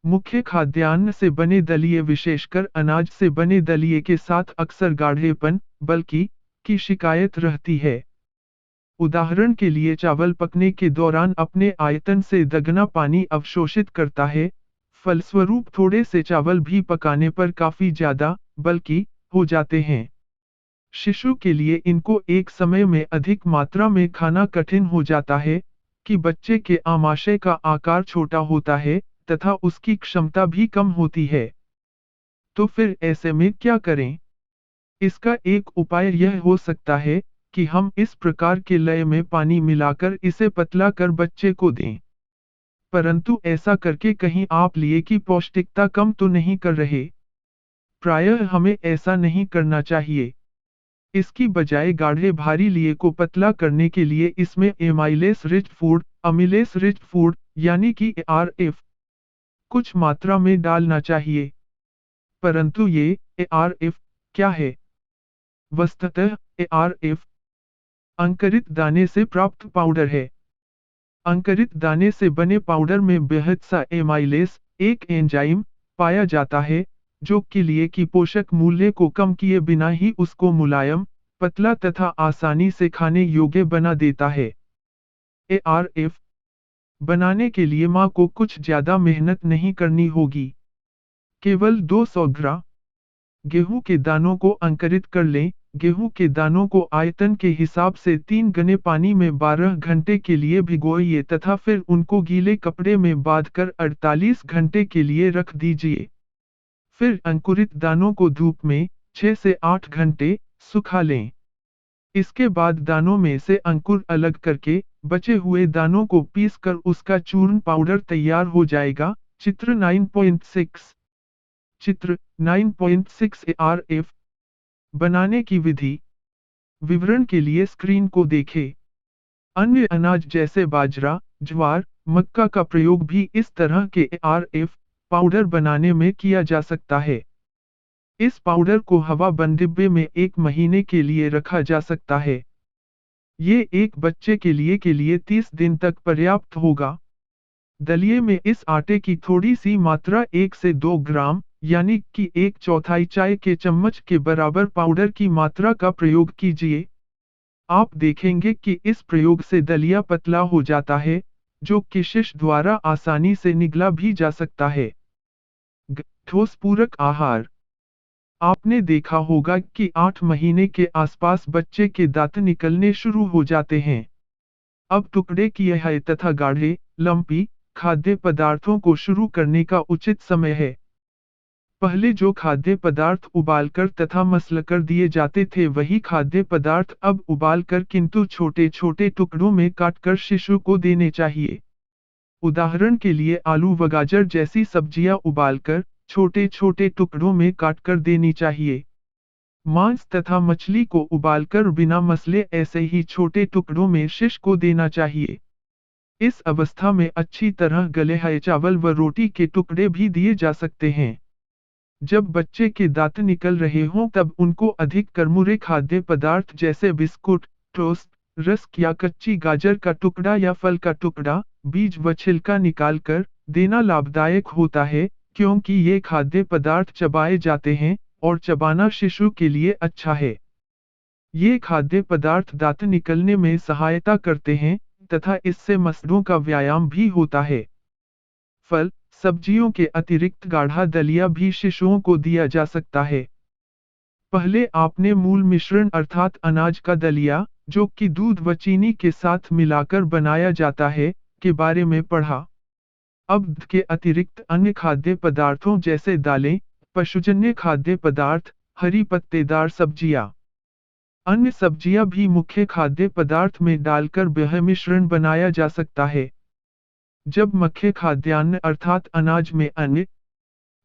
मुख्य खाद्यान्न से बने दलिए विशेषकर अनाज से बने दलिए के साथ अक्सर गाढ़ेपन, बल्कि की शिकायत रहती है। उदाहरण के लिए चावल पकने के दौरान अपने आयतन से दोगुना पानी अवशोषित करता है, फलस्वरूप थोड़े से चावल भी पकाने पर काफी ज्यादा, बल्कि हो जाते हैं। शिशु के लिए इनको एक समय में अधिक मात्रा में खाना कठिन हो जाता है, कि बच्चे के आमाशय का आकार छोटा होता है, तथा उसकी क्षमता भी कम होती है। तो फिर ऐसे में क्या करें? इसका एक उपाय यह हो सकता है, कि हम इस प्रकार के लय में पानी मिलाकर इसे पतला कर बच्चे को दें। परंतु ऐसा करके कहीं आप लिए की पौष्टिकता कम तो नहीं कर रहे? प्रायः हमें ऐसा नहीं करना चाहिए। इसकी बजाय गाढ़े भारी लिए को पतला करने के लिए इसमें amylase rich food, amylase rich food, यानी कि ARF, कुछ मात्रा में डालना चाहिए। परंतु ये ARF क्या है? वस्तुतः ARF अंकुरित दाने से प्राप्त पाउडर है। अंकुरित दाने से बने पाउडर में बेहद सा एमाइलेस, एक एंजाइम, पाया जाता है, जो कि लिए की पोषक मूल्य को कम किए बिना ही उसको मुलायम, पतला तथा आसानी से खाने योग्य बना देता है। ARF बनाने के लिए मां को कुछ ज्यादा मेहनत नहीं करनी होगी। केवल 200 ग्राम गेहूं के दानों को अंकुरित कर लें। गेहूं के दानों को आयतन के हिसाब से 3 गने पानी में 12 घंटे के लिए भिगोइए तथा फिर उनको गीले कपड़े में बांधकर 48 घंटे के लिए रख दीजिए। फिर अंकुरित दानों को धूप में 6 से 8 घंटे सुखा लें। इसके बाद दानों में से अंकुर अलग करके बचे हुए दानों को पीसकर उसका चूर्ण पाउडर तैयार हो जाएगा। चित्र 9.6। चित्र 9.6 ARF बनाने की विधि। विवरण के लिए स्क्रीन को देखें। अन्य अनाज जैसे बाजरा, ज्वार, मक्का का प्रयोग भी इस तरह के ARF पाउडर बनाने में किया जा सकता है। इस पाउडर को हवा बंद डिब्बे में 1 महीने के लिए रखा जा सकता है। ये एक बच्चे के लिए 30 दिन तक पर्याप्त होगा। दलिए में इस आटे की थोड़ी सी मात्रा 1 से 2 ग्राम, यानी कि 1/4 चाय के चम्मच के बराबर पाउडर की मात्रा का प्रयोग कीजिए। आप देखेंगे कि इस प्रयोग से दलिया पतला हो जाता है, जो कि शिश द्वारा आसानी से निगला भी जा सकता है। ठोस पूरक आहार। आपने देखा होगा कि 8 महीने के आसपास बच्चे के दांत निकलने शुरू हो जाते हैं। अब टुकड़े किए हुए तथा गाढ़े, लंपी खाद्य पदार्थों को शुरू करने का उचित समय है। पहले जो खाद्य पदार्थ उबालकर तथा मसलकर दिए जाते थे वही खाद्य पदार्थ अब उबालकर किंतु छोटे छोटे टुकड़ों में काटकर शिशु को देने चाहिए। उदाहरण के लिए आलू व गाजर जैसी सब्जियां उबालकर छोटे छोटे टुकड़ों में काटकर देनी चाहिए। मांस तथा मछली को उबालकर बिना मसले ऐसे ही छोटे टुकड़ों में शिशु को देना चाहिए। इस अवस्था में अच्छी तरह गले हुए चावल व रोटी के टुकड़े भी दिए जा सकते हैं। जब बच्चे के दांत निकल रहे हों तब उनको अधिक करमुरे खाद्य पदार्थ जैसे बिस्कुट, टोस्ट, रस्क या कच्ची गाजर का टुकड़ा या फल का टुकड़ा, बीज व छिलका निकालकर देना लाभदायक होता है, क्योंकि ये खाद्य पदार्थ चबाए जाते हैं और चबाना शिशु के लिए अच्छा है। ये खाद्य पदार्थ दांत निकलने में सहायता करते हैं तथा इससे मसलों का व्यायाम भी होता है। फल, सब्जियों के अतिरिक्त गाढ़ा दलिया भी शिशुओं को दिया जा सकता है। पहले आपने मूल मिश्रण अर्थात अनाज का दलिया, जो कि दूध व चीनी के साथ मिलाकर बनाया जाता है, के बारे में पढ़ा। अब दूध के अतिरिक्त अन्य खाद्य पदार्थों जैसे दालें, पशुजन्य खाद्य पदार्थ, हरी पत्तेदार सब्जियां, अन्य सब्जियां भी मुख्य खाद्य पदार्थ में डालकर वह मिश्रण बनाया जा सकता है। जब मुख्य खाद्यान्न अर्थात अनाज में अन्य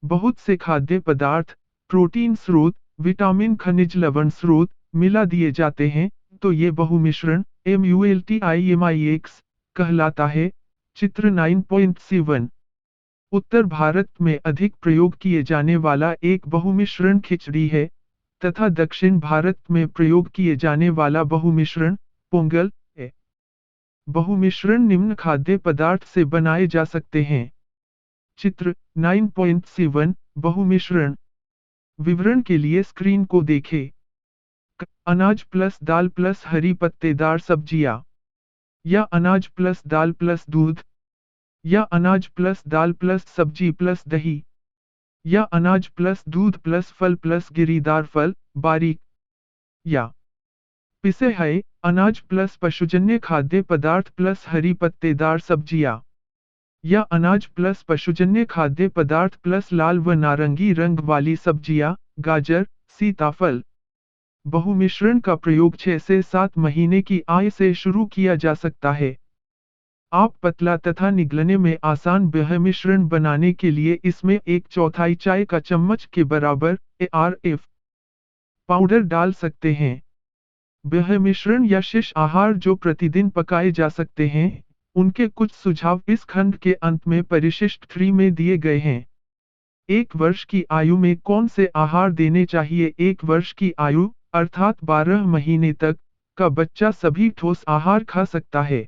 बहुत से खाद्य पदार्थ, प्रोटीन स्रोत, विटामिन खनिज लवण स्रोत मिला दिए जाते हैं, तो ये बहुमिश्रण MULTIMIX कहलाता है। चित्र 9.7। उत्तर भारत में अधिक प्रयोग किए जाने वाला एक बहुमिश्रण खिचड़ी है, तथा दक्षिण भारत में प्रयोग किए जाने वाला बहुमिश्रण पोंगल है। बहुमिश्रण निम्न खाद्य पदार्थ से बनाए जा सकते हैं। चित्र 9.7 बहुमिश्रण विवरण के लिए स्क्रीन को देखें। अनाज प्लस दाल प्लस हरी पत्तेदार सब्जियां, या अनाज प्लस दाल प्लस दूध, या अनाज प्लस दाल प्लस सब्जी प्लस दही, या अनाज प्लस दूध प्लस फल प्लस गिरीदार फल, बारीक, या पिसे हुए अनाज प्लस पशुजन्य खाद्य पदार्थ प्लस हरी पत्तेदार सब्जियां, या अनाज प्लस पशुजन्य खाद्य पदार्थ प्लस लाल व नारंगी रंग वाली सब्जियां, गाजर, सीताफल। बहुमिश्रण का प्रयोग 6 से 7 महीने की आयु से शुरू किया जा सकता है। आप पतला तथा निगलने में आसान वह मिश्रण बनाने के लिए इसमें 1/4 चाय का चम्मच के बराबर ARF पाउडर डाल सकते हैं। वह मिश्रण या शिश आहार जो प्रतिदिन पकाए जा सकते हैं, उनके कुछ सुझाव इस खंड के अंत में परिशिष्ट 3 में दिए गए हैं। 1 वर्ष की आयु में कौन से आहार देने चाहिए? 1 वर्ष की आयु अर्थात 12 महीने तक का बच्चा सभी ठोस आहार खा सकता है।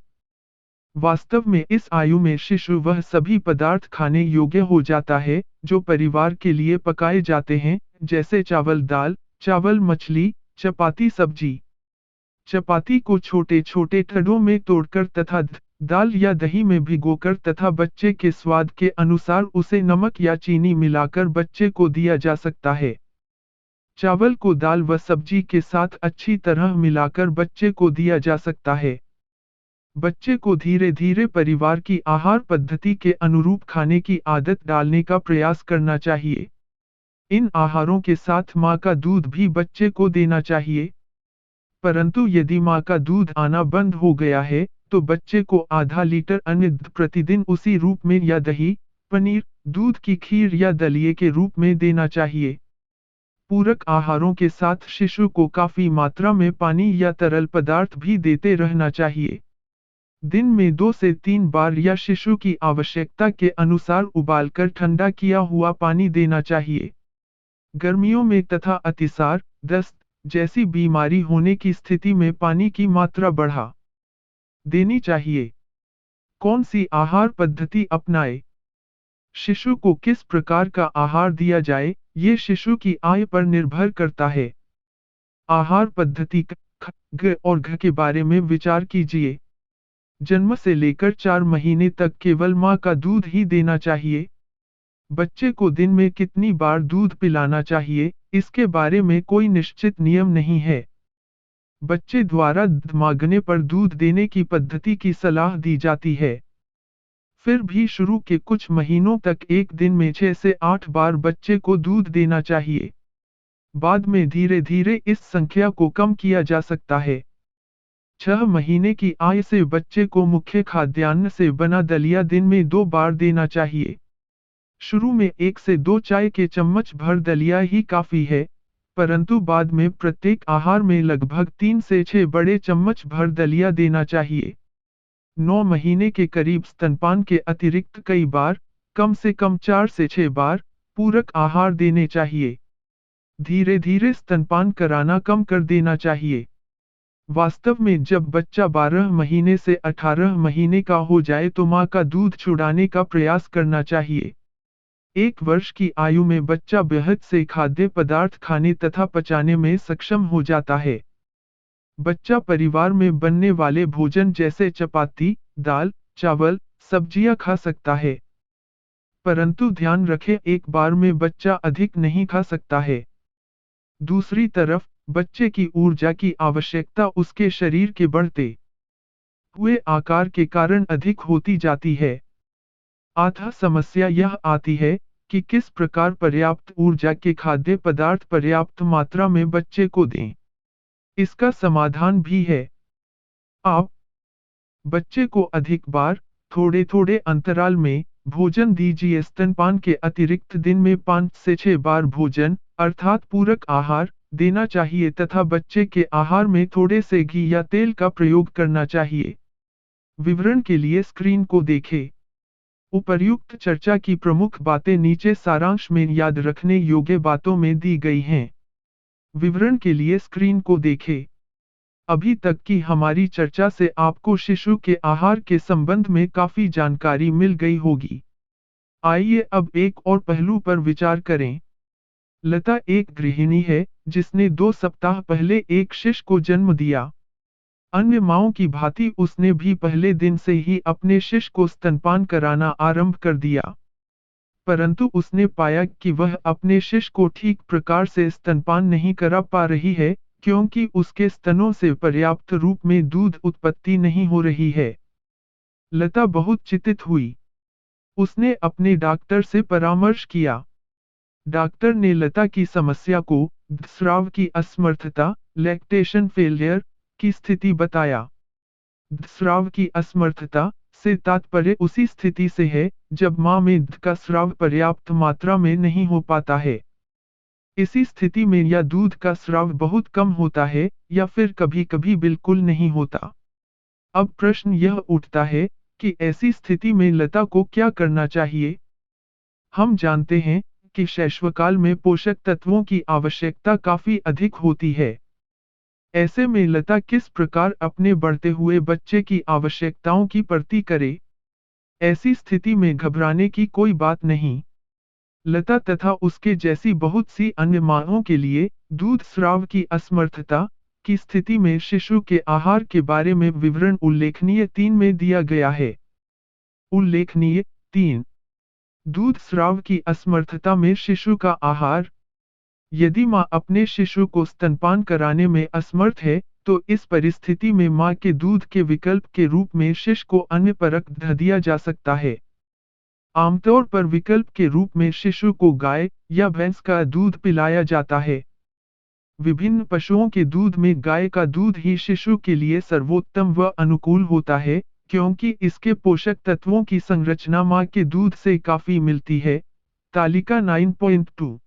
वास्तव में इस आयु में शिशु वह सभी पदार्थ खाने योग्य हो जाता है जो परिवार के लिए पकाए जाते हैं, जैसे चावल दाल, चावल मछली, चपाती सब्जी। चपाती को छोटे छोटे टुकड़ों में तोड़कर तथा दाल या दही में भिगोकर तथा बच्चे के स्वाद के अनुसार उसे नमक या चीनी मिलाकर बच्चे को दिया जा सकता है। चावल को दाल व सब्जी के साथ अच्छी तरह मिलाकर बच्चे को दिया जा सकता है। बच्चे को धीरे धीरे परिवार की आहार पद्धति के अनुरूप खाने की आदत डालने का प्रयास करना चाहिए। इन आहारों के साथ माँ का दूध भी बच्चे को देना चाहिए। परंतु यदि माँ का दूध आना बंद हो गया है, तो बच्चे को आधा लीटर अन्य दूध प्रतिदिन उसी रूप में या दही, पनीर, दूध की खीर या दलिये के रूप में देना चाहिए। पूरक आहारों के साथ शिशु को काफी मात्रा में पानी या तरल पदार्थ भी देते रहना चाहिए। दिन में 2 से 3 बार या शिशु की आवश्यकता के अनुसार उबालकर ठंडा किया हुआ पानी देना चाहिए। गर्मियों में तथा अतिसार, दस्त जैसी बीमारी होने की स्थिति में पानी की मात्रा बढ़ा देनी चाहिए। कौन सी आहार पद्धति अपनाएं? शिशु को किस प्रकार का आहार दिया जाए, ये शिशु की आयु पर निर्भर करता है। आहार पद्धति क, ख, ग और घ के बारे में विचार कीजिए। जन्म से लेकर 4 महीने तक केवल माँ का दूध ही देना चाहिए। बच्चे को दिन में कितनी बार दूध पिलाना चाहिए, इसके बारे में कोई निश्चित नियम नहीं है। बच्चे द्वारा मांगने पर दूध देने की पद्धति की सलाह दी जाती है। फिर भी शुरू के कुछ महीनों तक एक दिन में 6 से 8 बार बच्चे को दूध देना चाहिए। बाद में धीरे धीरे इस संख्या को कम किया जा सकता है। 6 महीने की आयु से बच्चे को मुख्य खाद्यान्न से बना दलिया दिन में 2 बार देना चाहिए। शुरू में 1 से 2 चाय के चम्मच भर दलिया ही काफी है, परंतु बाद में प्रत्येक आहार में लगभग 3 से 6 बड़े चम्मच भर दलिया देना चाहिए। 9 महीने के करीब स्तनपान के अतिरिक्त कई बार, कम से कम 4 से 6 बार, पूरक आहार देने चाहिए। धीरे धीरे स्तनपान कराना कम कर देना चाहिए। वास्तव में जब बच्चा 12 महीने से 18 महीने का हो जाए तो मां का दूध छुड़ाने का प्रयास करना चाहिए। 1 वर्ष की आयु में बच्चा बेहद से खाद्य पदार्थ खाने तथा पचाने में सक्षम हो जाता है। बच्चा परिवार में बनने वाले भोजन जैसे चपाती, दाल, चावल, सब्जियां खा सकता है। परंतु ध्यान रखें, एक बार में बच्चा अधिक नहीं खा सकता है। दूसरी तरफ, बच्चे की ऊर्जा की आवश्यकता उसके शरीर के बढ़ते हुए आकार के कारण अधिक होती जाती है। अतः समस्या यह आती है कि किस प्रकार पर्याप्त ऊर्जा के खाद्य पदार्थ पर्याप्त मात्रा में बच्चे को दें। इसका समाधान भी है। आप बच्चे को अधिक बार, थोड़े थोड़े अंतराल में भोजन दीजिए। स्तनपान के अतिरिक्त दिन में 5 से 6 बार भोजन, अर्थात पूरक आहार, देना चाहिए तथा बच्चे के आहार में थोड़े से घी या तेल का प्रयोग करना चाहिए। विवरण के लिए स्क्रीन को देखें। उपर्युक्त चर्चा की प्रमुख बातें नीचे सारांश में याद रखने योग्य बातों में दी गई हैं। विवरण के लिए स्क्रीन को देखें। अभी तक की हमारी चर्चा से आपको शिशु के आहार के संबंध में काफी जानकारी मिल गई होगी। आइए अब एक और पहलू पर विचार करें। लता एक गृहिणी है, जिसने 2 सप्ताह पहले एक शिशु को जन्म दिया। अन्य माँओं की भांति उसने भी पहले दिन से ही अपने शिशु को स्तनपान कराना आरंभ कर दिया। परंतु उसने पाया कि वह अपने शिशु को ठीक प्रकार से स्तनपान नहीं करा पा रही है, क्योंकि उसके स्तनों से पर्याप्त रूप में दूध उत्पत्ति नहीं हो रही है। लता बहुत चिंतित हुई। उसने अपने डॉक्टर से परामर्श किया। डॉक्टर ने लता की समस्या को स्राव की असमर्थता, लैक्टेशन फेलियर की स्थिति बताया। स्राव की असमर्थता से तात्पर्य उसी स्थिति से है जब मां में दूध का स्राव पर्याप्त मात्रा में नहीं हो पाता है। इसी स्थिति में या दूध का स्राव बहुत कम होता है या फिर कभी कभी बिल्कुल नहीं होता। अब प्रश्न यह उठता है कि ऐसी स्थिति में लता को क्या करना चाहिए। हम जानते हैं कि शैशवकाल में पोषक तत्वों की आवश्यकता काफी अधिक होती है। ऐसे में लता किस प्रकार अपने बढ़ते हुए बच्चे की आवश्यकताओं की पूर्ति करे। ऐसी स्थिति में घबराने की कोई बात नहीं। लता तथा उसके जैसी बहुत सी अन्य माँओं के लिए दूध स्राव की असमर्थता की स्थिति में शिशु के आहार के बारे में विवरण उल्लेखनीय 3 में दिया गया है। उल्लेखनीय 3। दूध स्राव की असमर्थता में शिशु का आहार। यदि मां अपने शिशु को स्तनपान कराने में असमर्थ है, तो इस परिस्थिति में मां के दूध के विकल्प के रूप में शिशु को अन्य परक दिया जा सकता है। आमतौर पर विकल्प के रूप में शिशु को गाय या भैंस का दूध पिलाया जाता है। विभिन्न पशुओं के दूध में गाय का दूध ही शिशु के लिए सर्वोत्तम व अनुकूल होता है, क्योंकि इसके पोषक तत्वों की संरचना मां के दूध से काफी मिलती है। तालिका 9.2।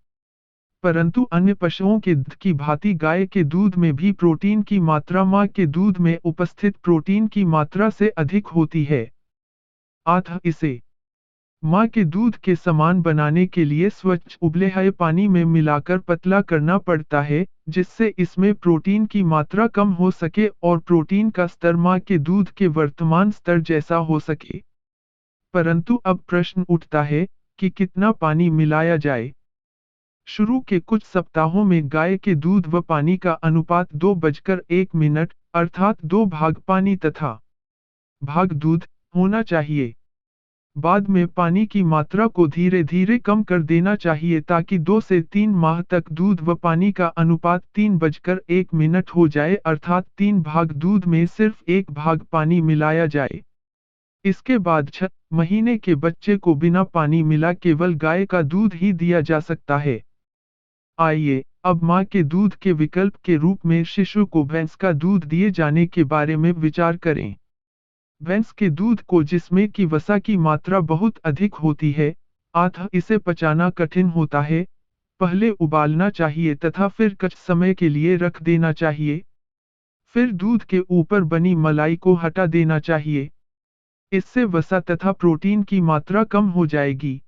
परंतु अन्य पशुओं के दूध की भांति गाय के दूध में भी प्रोटीन की मात्रा मां के दूध में उपस्थित प्रोटीन की मात्रा से अधिक होती है। अतः इसे मां के दूध के समान बनाने के लिए स्वच्छ उबले हुए पानी में मिलाकर पतला करना पड़ता है, जिससे इसमें प्रोटीन की मात्रा कम हो सके और प्रोटीन का स्तर मां के दूध के वर्तमान स्तर जैसा हो सके। परंतु अब प्रश्न उठता है कि कितना पानी मिलाया जाए। शुरू के कुछ सप्ताहों में गाय के दूध व पानी का अनुपात 2:1 अर्थात 2 भाग पानी तथा भाग दूध होना चाहिए। बाद में पानी की मात्रा को धीरे धीरे कम कर देना चाहिए ताकि 2 से 3 माह तक दूध व पानी का अनुपात 3:1 हो जाए अर्थात 3 भाग दूध में सिर्फ 1 भाग पानी मिलाया जाए। इसके बाद 6 महीने के बच्चे को बिना पानी मिला केवल गाय का दूध ही दिया जा सकता है। आइए अब मां के दूध के विकल्प के रूप में शिशु को भैंस का दूध दिए जाने के बारे में विचार करें। भैंस के दूध को जिसमें की वसा की मात्रा बहुत अधिक होती है, अतः इसे पचाना कठिन होता है। पहले उबालना चाहिए तथा फिर कुछ समय के लिए रख देना चाहिए। फिर दूध के ऊपर बनी मलाई को हटा देना चाहिए। इससे वसा तथा प्रोटीन की मात्रा कम हो जाएगी।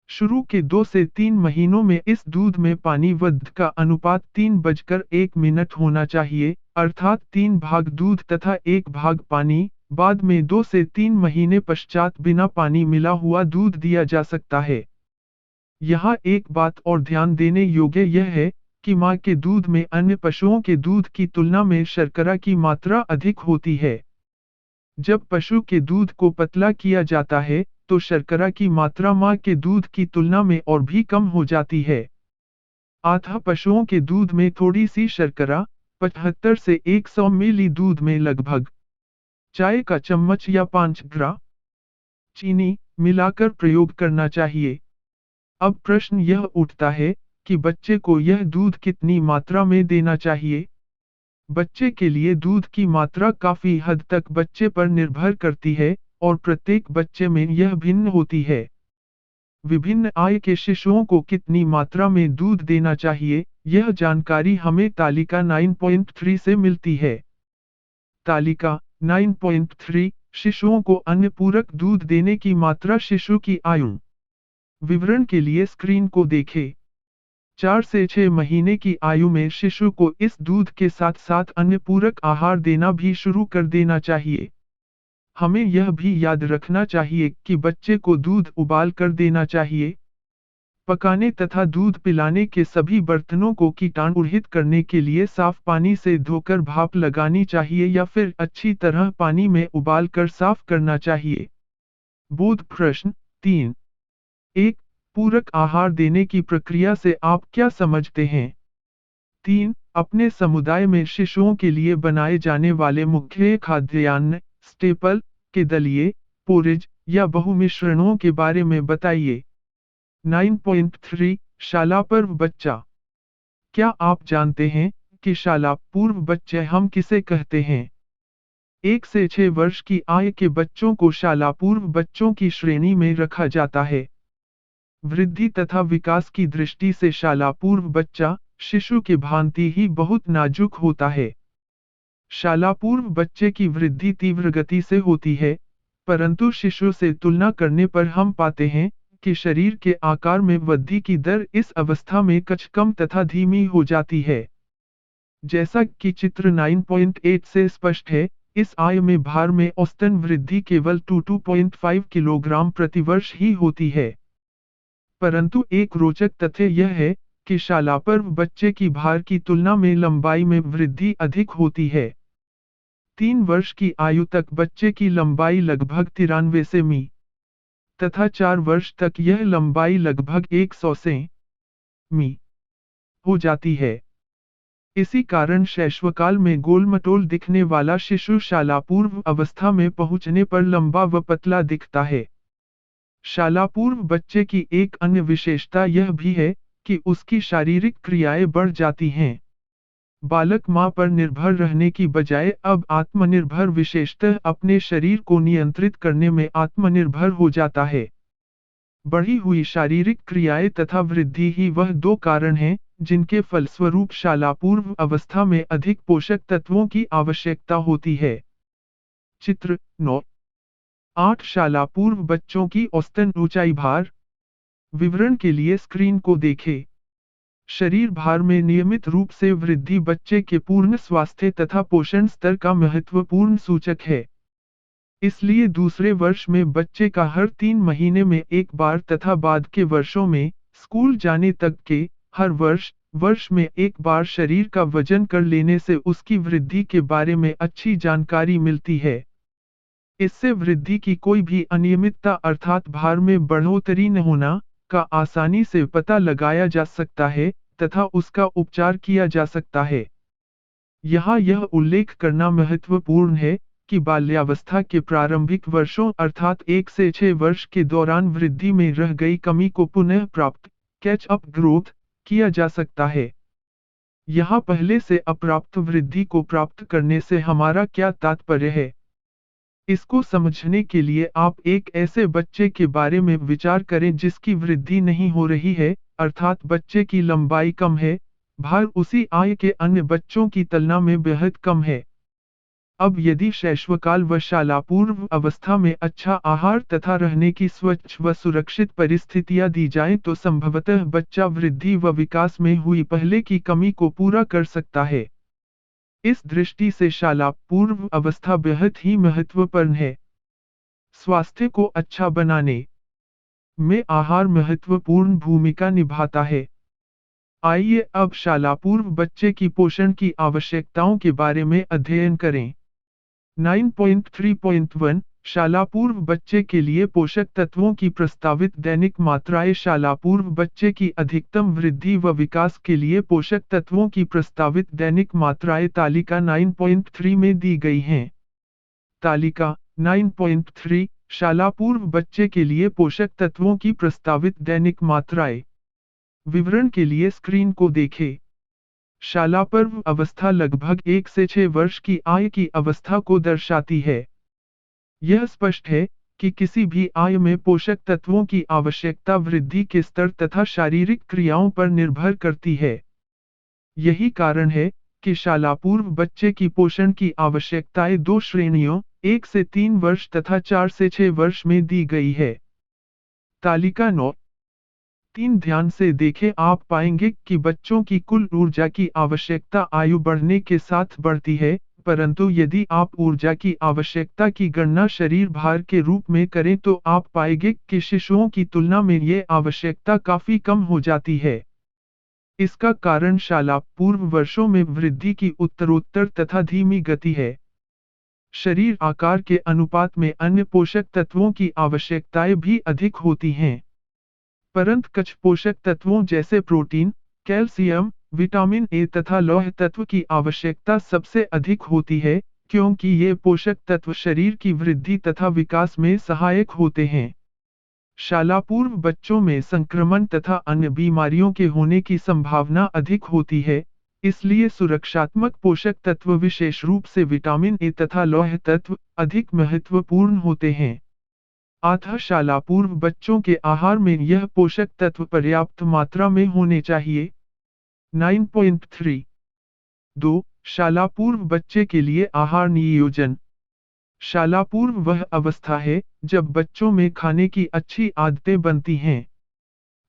शुरू के 2 से 3 महीनों में इस दूध में पानी व दूध का अनुपात 3:1 होना चाहिए, अर्थात 3 भाग दूध तथा 1 भाग पानी। बाद में 2 से 3 महीने पश्चात बिना पानी मिला हुआ दूध दिया जा सकता है। यहाँ एक बात और ध्यान देने योग्य यह है कि मां के दूध में अन्य पशुओं के दूध की तुलना में शर्करा की मात्रा अधिक होती है। जब पशु के दूध को पतला किया जाता है, तो शर्करा की मात्रा मां के दूध की तुलना में और भी कम हो जाती है। अतः पशुओं के दूध में थोड़ी सी शर्करा 75 से 100 मिली दूध में लगभग चाय का चम्मच या 5 ग्राम चीनी मिलाकर प्रयोग करना चाहिए। अब प्रश्न यह उठता है कि बच्चे को यह दूध कितनी मात्रा में देना चाहिए। बच्चे के लिए दूध की मात्रा काफी हद तक बच्चे पर निर्भर करती है और प्रत्येक बच्चे में यह भिन्न होती है। विभिन्न आय के शिशुओं को कितनी मात्रा में दूध देना चाहिए, यह जानकारी हमें तालिका 9.3 से मिलती है। तालिका 9.3 शिशुओं को अन्य पूरक दूध देने की मात्रा शिशु की आयु। विवरण के लिए स्क्रीन को देखें। 4 से 6 महीने की आयु में शिशु को इस दूध के साथ साथ अन्य पूरक आहार देना भी शुरू कर देना चाहिए। हमें यह भी याद रखना चाहिए कि बच्चे को दूध उबाल कर देना चाहिए। पकाने तथा दूध पिलाने के सभी बर्तनों को कीटाणुरहित करने के लिए साफ पानी से धोकर भाप लगानी चाहिए या फिर अच्छी तरह पानी में उबाल कर साफ करना चाहिए। बोध प्रश्न 3। 1. पूरक आहार देने की प्रक्रिया से आप क्या समझते हैं? 3. अपने समुदाय में शिशुओं के लिए बनाए जाने वाले मुख्य खाद्यान्न, स्टेपल, के दलिए, पोरिज या बहुमिश्रणों के बारे में बताइए। 9.3 शाला पूर्व बच्चा। क्या आप जानते हैं कि शाला पूर्व बच्चे हम किसे कहते हैं? 1 से 6 वर्ष की आयु के बच्चों को शाला पूर्व बच्चों की श्रेणी में रखा जाता है। वृद्धि तथा विकास की दृष्टि से शाला पूर्व बच्चा शिशु की भांति ही बहुत नाजुक होता है। शाला पूर्व बच्चे की वृद्धि तीव्र गति से होती है, परंतु शिशु से तुलना करने पर हम पाते हैं कि शरीर के आकार में वृद्धि की दर इस अवस्था में कुछ कम तथा धीमी हो जाती है। जैसा कि चित्र 9.8 से स्पष्ट है, इस आयु में भार में औसतन वृद्धि केवल 2.5 किलोग्राम प्रति वर्ष ही होती है। परंतु एक रोचक तथ्य यह है कि शाला पूर्व बच्चे की भार की तुलना में लंबाई में वृद्धि अधिक होती है। 3 वर्ष की आयु तक बच्चे की लंबाई लगभग 93 सेमी तथा 4 वर्ष तक यह लंबाई लगभग 100 सेमी हो जाती है। इसी कारण शैशवकाल में गोलमटोल दिखने वाला शिशु शाला पूर्व अवस्था में पहुंचने पर लंबा व पतला दिखता है। शाला पूर्व बच्चे की एक अन्य विशेषता यह भी है कि उसकी शारीरिक क्रियाएं बढ़ जाती हैं। बालक मां पर निर्भर रहने की बजाय अब आत्मनिर्भर विशेषतः अपने शरीर को नियंत्रित करने में आत्मनिर्भर हो जाता है। बढ़ी हुई शारीरिक क्रियाएं तथा वृद्धि ही वह 2 कारण हैं जिनके फलस्वरूप शाला पूर्व अवस्था में अधिक पोषक तत्वों की आवश्यकता होती है। चित्र 9. 8 शाला पूर्व बच्चों की औसतन ऊंचाई भार। विवरण के लिए स्क्रीन को देखें। शरीर भार में नियमित रूप से वृद्धि बच्चे के पूर्ण स्वास्थ्य तथा पोषण स्तर का महत्वपूर्ण सूचक है। इसलिए दूसरे वर्ष में बच्चे का हर 3 महीने में एक बार तथा बाद के वर्षों में स्कूल जाने तक के हर वर्ष में एक बार शरीर का वजन कर लेने से उसकी वृद्धि के बारे में अच्छी जानकारी मिलती है। इससे वृद्धि की कोई भी अनियमितता अर्थात भार में बढ़ोतरी न होना का आसानी से पता लगाया जा सकता है तथा उसका उपचार किया जा सकता है। यहाँ यह उल्लेख करना महत्वपूर्ण है कि बाल्यावस्था के प्रारंभिक वर्षों अर्थात 1 से 6 वर्ष के दौरान वृद्धि में रह गई कमी को पुनः प्राप्त कैच अप ग्रोथ किया जा सकता है। यहाँ पहले से अप्राप्त वृद्धि को प्राप्त करने से हमारा क्या तात्पर्य है? इसको समझने के लिए आप एक ऐसे बच्चे के बारे में विचार करें जिसकी वृद्धि नहीं हो रही है, अर्थात बच्चे की लंबाई कम है, भार उसी आय के अन्य बच्चों की तुलना में बेहद कम है। अब यदि शैशवकाल व शालापूर्व अवस्था में अच्छा आहार तथा रहने की स्वच्छ व सुरक्षित परिस्थितियां दी जाएं तो संभवतः बच्चा वृद्धि व विकास में हुई पहले की कमी को पूरा कर सकता है। इस दृष्टि से शालापूर्व अवस्था बेहद ही महत्वपूर्ण है। स्वास्थ्य को अच्छा बनाने में आहार महत्वपूर्ण भूमिका निभाता है। आइए अब शालापूर्व बच्चे की पोषण की आवश्यकताओं के बारे में अध्ययन करें। 9.3.1 शालापूर्व बच्चे के लिए पोषक तत्वों की प्रस्तावित दैनिक मात्राएं शालापूर्व बच्चे की अधिकतम वृद्धि व विकास के लिए पोषक तत्वों की प्रस्तावित दैनिक मात्राएं तालिका 9.3 में दी गई हैं। तालिका 9.3 शालापूर्व बच्चे के लिए पोषक तत्वों की प्रस्तावित दैनिक मात्राएं। विवरण के लिए स्क्रीन को देखें। शालापर्व अवस्था लगभग 1 से 6 वर्ष की आयु की अवस्था को दर्शाती है। यह स्पष्ट है कि किसी भी आयु में पोषक तत्वों की आवश्यकता वृद्धि के स्तर तथा शारीरिक क्रियाओं पर निर्भर करती है। यही कारण है कि शालापूर्व बच्चे की पोषण की आवश्यकताएं 2 श्रेणियों 1 से 3 वर्ष तथा 4 से 6 वर्ष में दी गई है। तालिका 9.3 ध्यान से देखें, आप पाएंगे कि बच्चों की कुल ऊर्जा की आवश्यकता आयु बढ़ने के साथ बढ़ती है, परंतु यदि आप ऊर्जा की आवश्यकता की गणना शरीर भार के रूप में करें तो आप पाएंगे कि शिशुओं की तुलना में ये आवश्यकता काफी कम हो जाती है। इसका कारण शालापूर्व वर्षों में वृद्धि की उत्तरोत्तर तथा धीमी गति है। शरीर आकार के अनुपात में अन्य पोषक तत्वों की आवश्यकताएं भी अधिक होती हैं। परंतु कुछ पोषक तत्वों जैसे प्रोटीन, कैल्शियम, विटामिन ए तथा लौह तत्व की आवश्यकता सबसे अधिक होती है, क्योंकि ये पोषक तत्व शरीर की वृद्धि तथा विकास में सहायक होते हैं। शालापूर्व बच्चों में संक्रमण तथा अन्य बीमारियों के होने की संभावना अधिक होती है, इसलिए सुरक्षात्मक पोषक तत्व विशेष रूप से विटामिन ए तथा लौह तत्व अधिक महत्वपूर्ण होते हैं। अतः शालापूर्व बच्चों के आहार में यह पोषक तत्व पर्याप्त मात्रा में होने चाहिए। 9.3 2. शालापूर्व बच्चे के लिए आहार नियोजन। शालापूर्व वह अवस्था है जब बच्चों में खाने की अच्छी आदतें बनती हैं।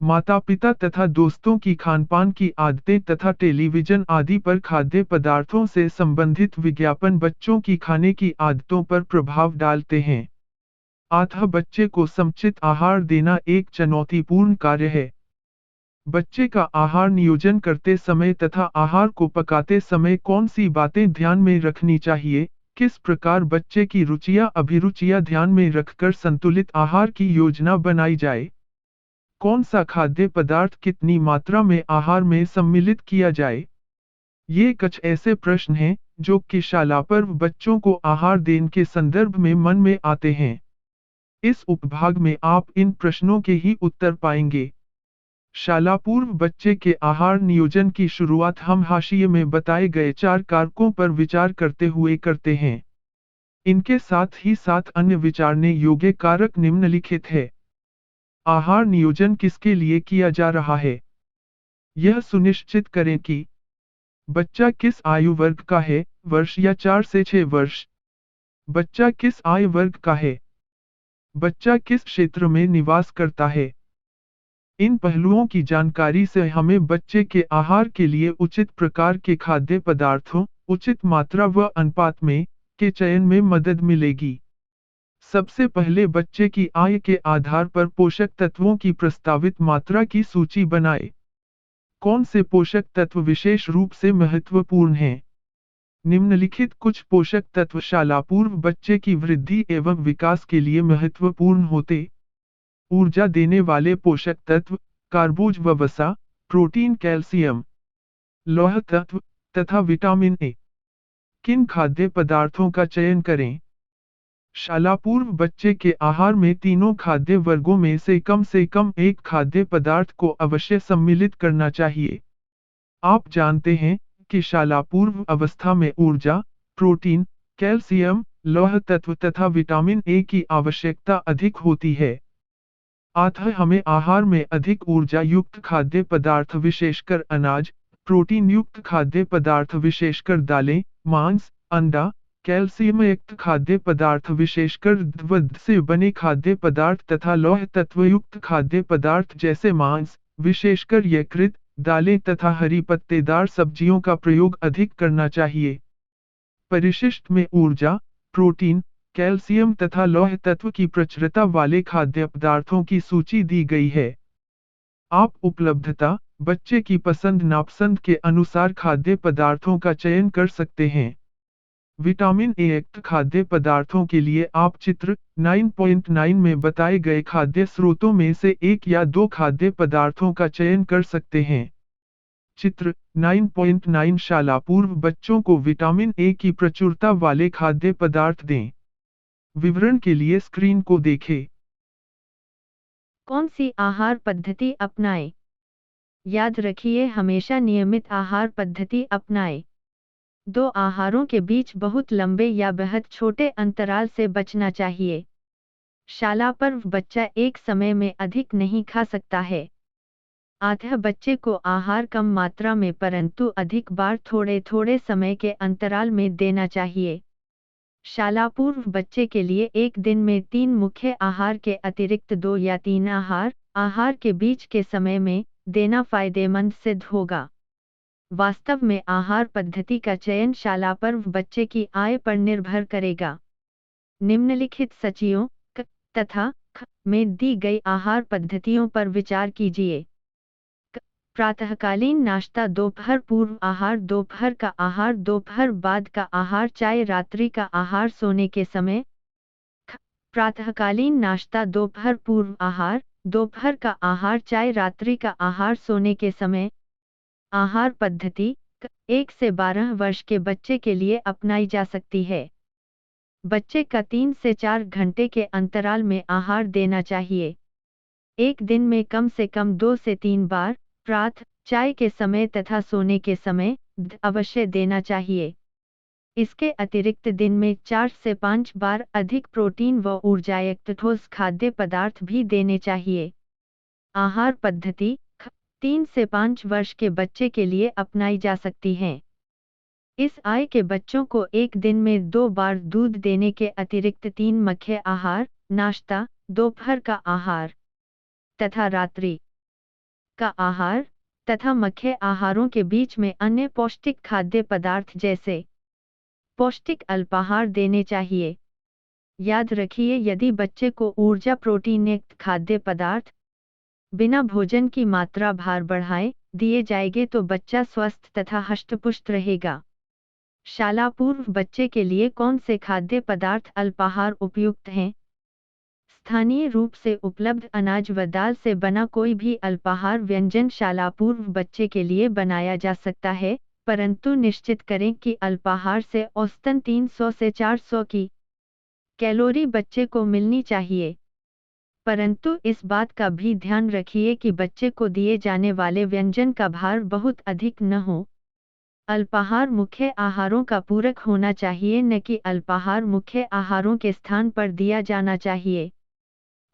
माता पिता तथा दोस्तों की खानपान की आदतें तथा टेलीविजन आदि पर खाद्य पदार्थों से संबंधित विज्ञापन बच्चों की खाने की आदतों पर प्रभाव डालते हैं। अतः बच्चे को समुचित आहार देना एक चुनौतीपूर्ण कार्य है। बच्चे का आहार नियोजन करते समय तथा आहार को पकाते समय कौन सी बातें ध्यान में रखनी चाहिए, किस प्रकार बच्चे की रुचियां अभिरुचियां ध्यान में रखकर संतुलित आहार की योजना बनाई जाए, कौन सा खाद्य पदार्थ कितनी मात्रा में आहार में सम्मिलित किया जाए, ये कुछ ऐसे प्रश्न हैं जो कि शालापर्व बच्चों को आहार देने के संदर्भ में मन में आते हैं। इस उपभाग में आप इन प्रश्नों के ही उत्तर पाएंगे। शालापूर्व बच्चे के आहार नियोजन की शुरुआत हम हाशिए में बताए गए 4 कारकों पर विचार करते हुए करते हैं। इनके साथ ही साथ अन्य विचारने योग्य कारक निम्नलिखित है। आहार नियोजन किसके लिए किया जा रहा है? यह सुनिश्चित करें कि बच्चा किस आयु वर्ग का है, वर्ष या 4 से 6 वर्ष। बच्चा किस आयु वर्ग का है। बच्चा किस क्षेत्र में निवास करता है। इन पहलुओं की जानकारी से हमें बच्चे के आहार के लिए उचित प्रकार के खाद्य पदार्थों, उचित मात्रा व अनुपात में के चयन में मदद मिलेगी। सबसे पहले बच्चे की आय के आधार पर पोषक तत्वों की प्रस्तावित मात्रा की सूची बनाएं। कौन से पोषक तत्व विशेष रूप से महत्वपूर्ण हैं? निम्नलिखित कुछ पोषक तत्व शालापूर्व बच्चे की वृद्धि एवं विकास के लिए महत्वपूर्ण होते। ऊर्जा देने वाले पोषक तत्व, कार्बोज व वसा, प्रोटीन, कैल्शियम, लौह तत्व तथा विटामिन ए। किन खाद्य पदार्थों का चयन करें? शालापूर्व बच्चे के आहार में तीनों खाद्य वर्गों में से कम एक खाद्य पदार्थ को अवश्य सम्मिलित करना चाहिए। आप जानते हैं कि शालापूर्व अवस्था में ऊर्जा, प्रोटीन, कैल्शियम, लौह तत्व तथा विटामिन ए की आवश्यकता अधिक होती है। अतः हमें आहार में अधिक ऊर्जा युक्त खाद्य पदार्थ विशेषकर अनाज, प्रोटीन युक्त खाद्य पदार्थ विशेषकर दालें, मांस, अंडा, कैल्शियम युक्त खाद्य पदार्थ विशेषकर दूध से बने खाद्य पदार्थ तथा लौह तत्व युक्त खाद्य पदार्थ जैसे मांस, विशेषकर यकृत, दालें तथा हरी पत्तेदार सब्जियों का प्रयोग अधिक करना चाहिए। परिशिष्ट में ऊर्जा, प्रोटीन, कैल्शियम तथा लौह तत्व की प्रचुरता वाले खाद्य पदार्थों की सूची दी गई है। आप उपलब्धता, बच्चे की पसंद नापसंद के अनुसार खाद्य पदार्थों का चयन कर सकते हैं। विटामिन ए युक्त खाद्य पदार्थों के लिए आप चित्र 9.9 में बताए गए खाद्य स्रोतों में से एक या दो खाद्य पदार्थों का चयन कर सकते हैं। चित्र 9.9 शालापूर्व बच्चों को विटामिन ए की प्रचुरता वाले खाद्य पदार्थ दें। विवरण के लिए स्क्रीन को देखें। कौन सी आहार पद्धति अपनाएं? याद रखिए, हमेशा नियमित आहार पद्धति अपनाएं। दो आहारों के बीच बहुत लंबे या बेहद छोटे अंतराल से बचना चाहिए। शालापर्व बच्चा एक समय में अधिक नहीं खा सकता है। अतः बच्चे को आहार कम मात्रा में परंतु अधिक बार थोड़े थोड़े समय के अंतराल में देना चाहिए। शालापूर्व बच्चे के लिए एक दिन में 3 मुख्य आहार के अतिरिक्त 2 या 3 आहार के बीच के समय में देना फायदेमंद सिद्ध होगा। वास्तव में आहार पद्धति का चयन शालापर्व बच्चे की आय पर निर्भर करेगा। निम्नलिखित सूचियों क तथा ख में दी गई आहार पद्धतियों पर विचार कीजिए। प्रातःकालीन नाश्ता, दोपहर पूर्व आहार, दोपहर का आहार, दोपहर बाद का आहार, चाय, रात्रि का आहार, सोने के समय। प्रातःकालीन नाश्ता, दोपहर पूर्व आहार, दोपहर का आहार, चाय, रात्रि का आहार, सोने के समय। आहार पद्धति 1 से 12 वर्ष के बच्चे के लिए अपनाई जा सकती है। बच्चे का 3 से 4 घंटे के अंतराल में आहार देना चाहिए। एक दिन में कम से कम 2 से 3 बार प्रातः चाय के समय तथा सोने के समय अवश्य देना चाहिए। इसके अतिरिक्त दिन में 4 से 5 बार अधिक प्रोटीन व ऊर्जायुक्त ठोस खाद्य पदार्थ भी देने चाहिए। आहार पद्धति 3 से 5 वर्ष के बच्चे के लिए अपनाई जा सकती हैं। इस आय के बच्चों को एक दिन में 2 बार दूध देने के अतिरिक्त 3 मुख्य आहार, नाश्ता, दोपहर का आहार तथा रात्रि का आहार तथा मुख्य आहारों के बीच में अन्य पौष्टिक खाद्य पदार्थ जैसे पौष्टिक अल्पाहार देने चाहिए। याद रखिए, यदि बच्चे को ऊर्जा प्रोटीन युक्त खाद्य पदार्थ बिना भोजन की मात्रा भार बढ़ाए दिए जाएंगे तो बच्चा स्वस्थ तथा हष्टपुष्ट रहेगा। शालापूर्व बच्चे के लिए कौन से खाद्य पदार्थ अल्पाहार उपयुक्त हैं? स्थानीय रूप से उपलब्ध अनाज व दाल से बना कोई भी अल्पाहार व्यंजन शालापूर्व बच्चे के लिए बनाया जा सकता है, परंतु निश्चित करें कि अल्पाहार से औसतन 300 से 400 की कैलोरी बच्चे को मिलनी चाहिए। परंतु इस बात का भी ध्यान रखिए कि बच्चे को दिए जाने वाले व्यंजन का भार बहुत अधिक न हो। अल्पाहार मुख्य आहारों का पूरक होना चाहिए, न कि अल्पाहार मुख्य आहारों के स्थान पर दिया जाना चाहिए।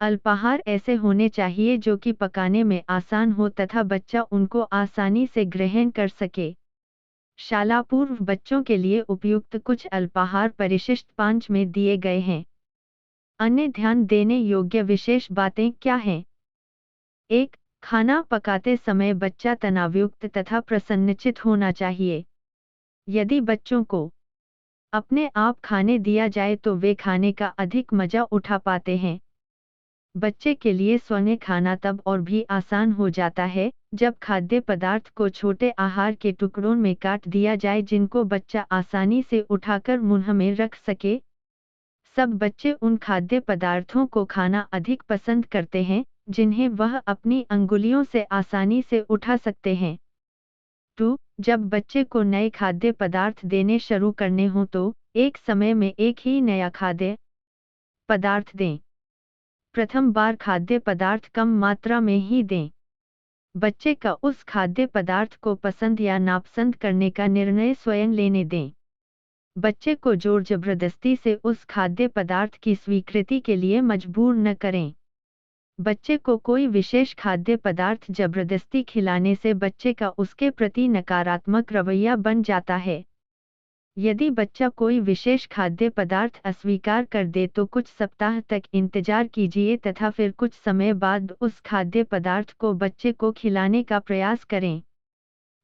अल्पाहार ऐसे होने चाहिए जो कि पकाने में आसान हो तथा बच्चा उनको आसानी से ग्रहण कर सके। शालापूर्व बच्चों के लिए उपयुक्त कुछ अल्पाहार परिशिष्ट 5 में दिए गए हैं। अन्य ध्यान देने योग्य विशेष बातें क्या हैं? 1. खाना पकाते समय बच्चा तनावयुक्त तथा प्रसन्नचित होना चाहिए। यदि बच्चों को अपने आप खाने दिया जाए तो वे खाने का अधिक मजा उठा पाते हैं। बच्चे के लिए स्वयं खाना तब और भी आसान हो जाता है जब खाद्य पदार्थ को छोटे आहार के टुकड़ों में काट दिया जाए जिनको बच्चा आसानी से उठाकर मुंह में रख सके। सब बच्चे उन खाद्य पदार्थों को खाना अधिक पसंद करते हैं जिन्हें वह अपनी अंगुलियों से आसानी से उठा सकते हैं। 2. जब बच्चे को नए खाद्य पदार्थ देने शुरू करने हों तो एक समय में एक ही नया खाद्य पदार्थ दें। प्रथम बार खाद्य पदार्थ कम मात्रा में ही दें। बच्चे का उस खाद्य पदार्थ को पसंद या नापसंद करने का निर्णय स्वयं लेने दें। बच्चे को जोर जबरदस्ती से उस खाद्य पदार्थ की स्वीकृति के लिए मजबूर न करें। बच्चे को कोई विशेष खाद्य पदार्थ जबरदस्ती खिलाने से बच्चे का उसके प्रति नकारात्मक रवैया बन जाता है। यदि बच्चा कोई विशेष खाद्य पदार्थ अस्वीकार कर दे तो कुछ सप्ताह तक इंतजार कीजिए तथा फिर कुछ समय बाद उस खाद्य पदार्थ को बच्चे को खिलाने का प्रयास करें।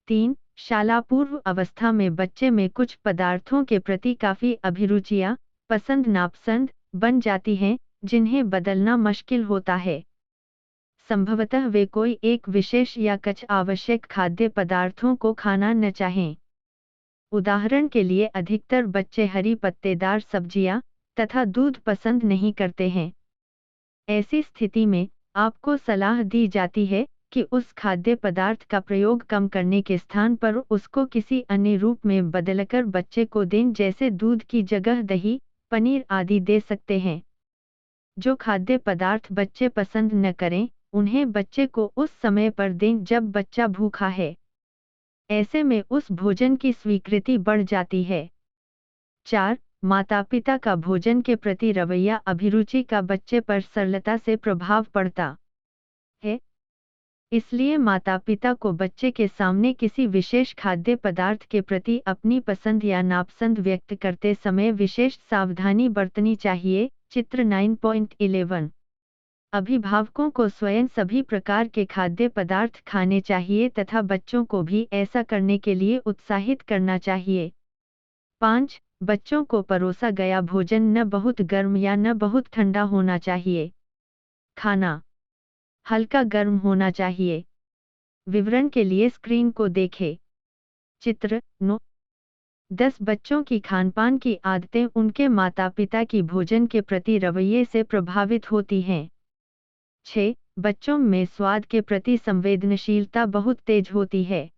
3. शाला पूर्व अवस्था में बच्चे में कुछ पदार्थों के प्रति काफी अभिरुचियां, पसंद नापसंद बन जाती हैं, जिन्हें बदलना मुश्किल होता है। संभवतः वे कोई एक विशेष या कुछ आवश्यक खाद्य पदार्थों को खाना न चाहें। उदाहरण के लिए अधिकतर बच्चे हरी पत्तेदार सब्जियां तथा दूध पसंद नहीं करते हैं। ऐसी स्थिति में आपको सलाह दी जाती है कि उस खाद्य पदार्थ का प्रयोग कम करने के स्थान पर उसको किसी अन्य रूप में बदलकर बच्चे को दें, जैसे दूध की जगह दही, पनीर आदि दे सकते हैं। जो खाद्य पदार्थ बच्चे पसंद न करें, उन्हें बच्चे को उस समय पर दें जब बच्चा भूखा है। ऐसे में उस भोजन की स्वीकृति बढ़ जाती है। 4. माता-पिता का भोजन के प्रति रवैया अभिरुचि का बच्चे पर सरलता से प्रभाव पड़ता है। इसलिए माता-पिता को बच्चे के सामने किसी विशेष खाद्य पदार्थ के प्रति अपनी पसंद या नापसंद व्यक्त करते समय विशेष सावधानी बरतनी चाहिए। चित्र 9.11। अभिभावकों को स्वयं सभी प्रकार के खाद्य पदार्थ खाने चाहिए तथा बच्चों को भी ऐसा करने के लिए उत्साहित करना चाहिए। 5. बच्चों को परोसा गया भोजन न बहुत गर्म या न बहुत ठंडा होना चाहिए। खाना हल्का गर्म होना चाहिए। विवरण के लिए स्क्रीन को देखें। चित्र 9। 10 बच्चों की खानपान की आदतें उनके माता-पिता की भोजन के प्रति रवैये से प्रभावित होती हैं। 6. बच्चों में स्वाद के प्रति संवेदनशीलता बहुत तेज होती है।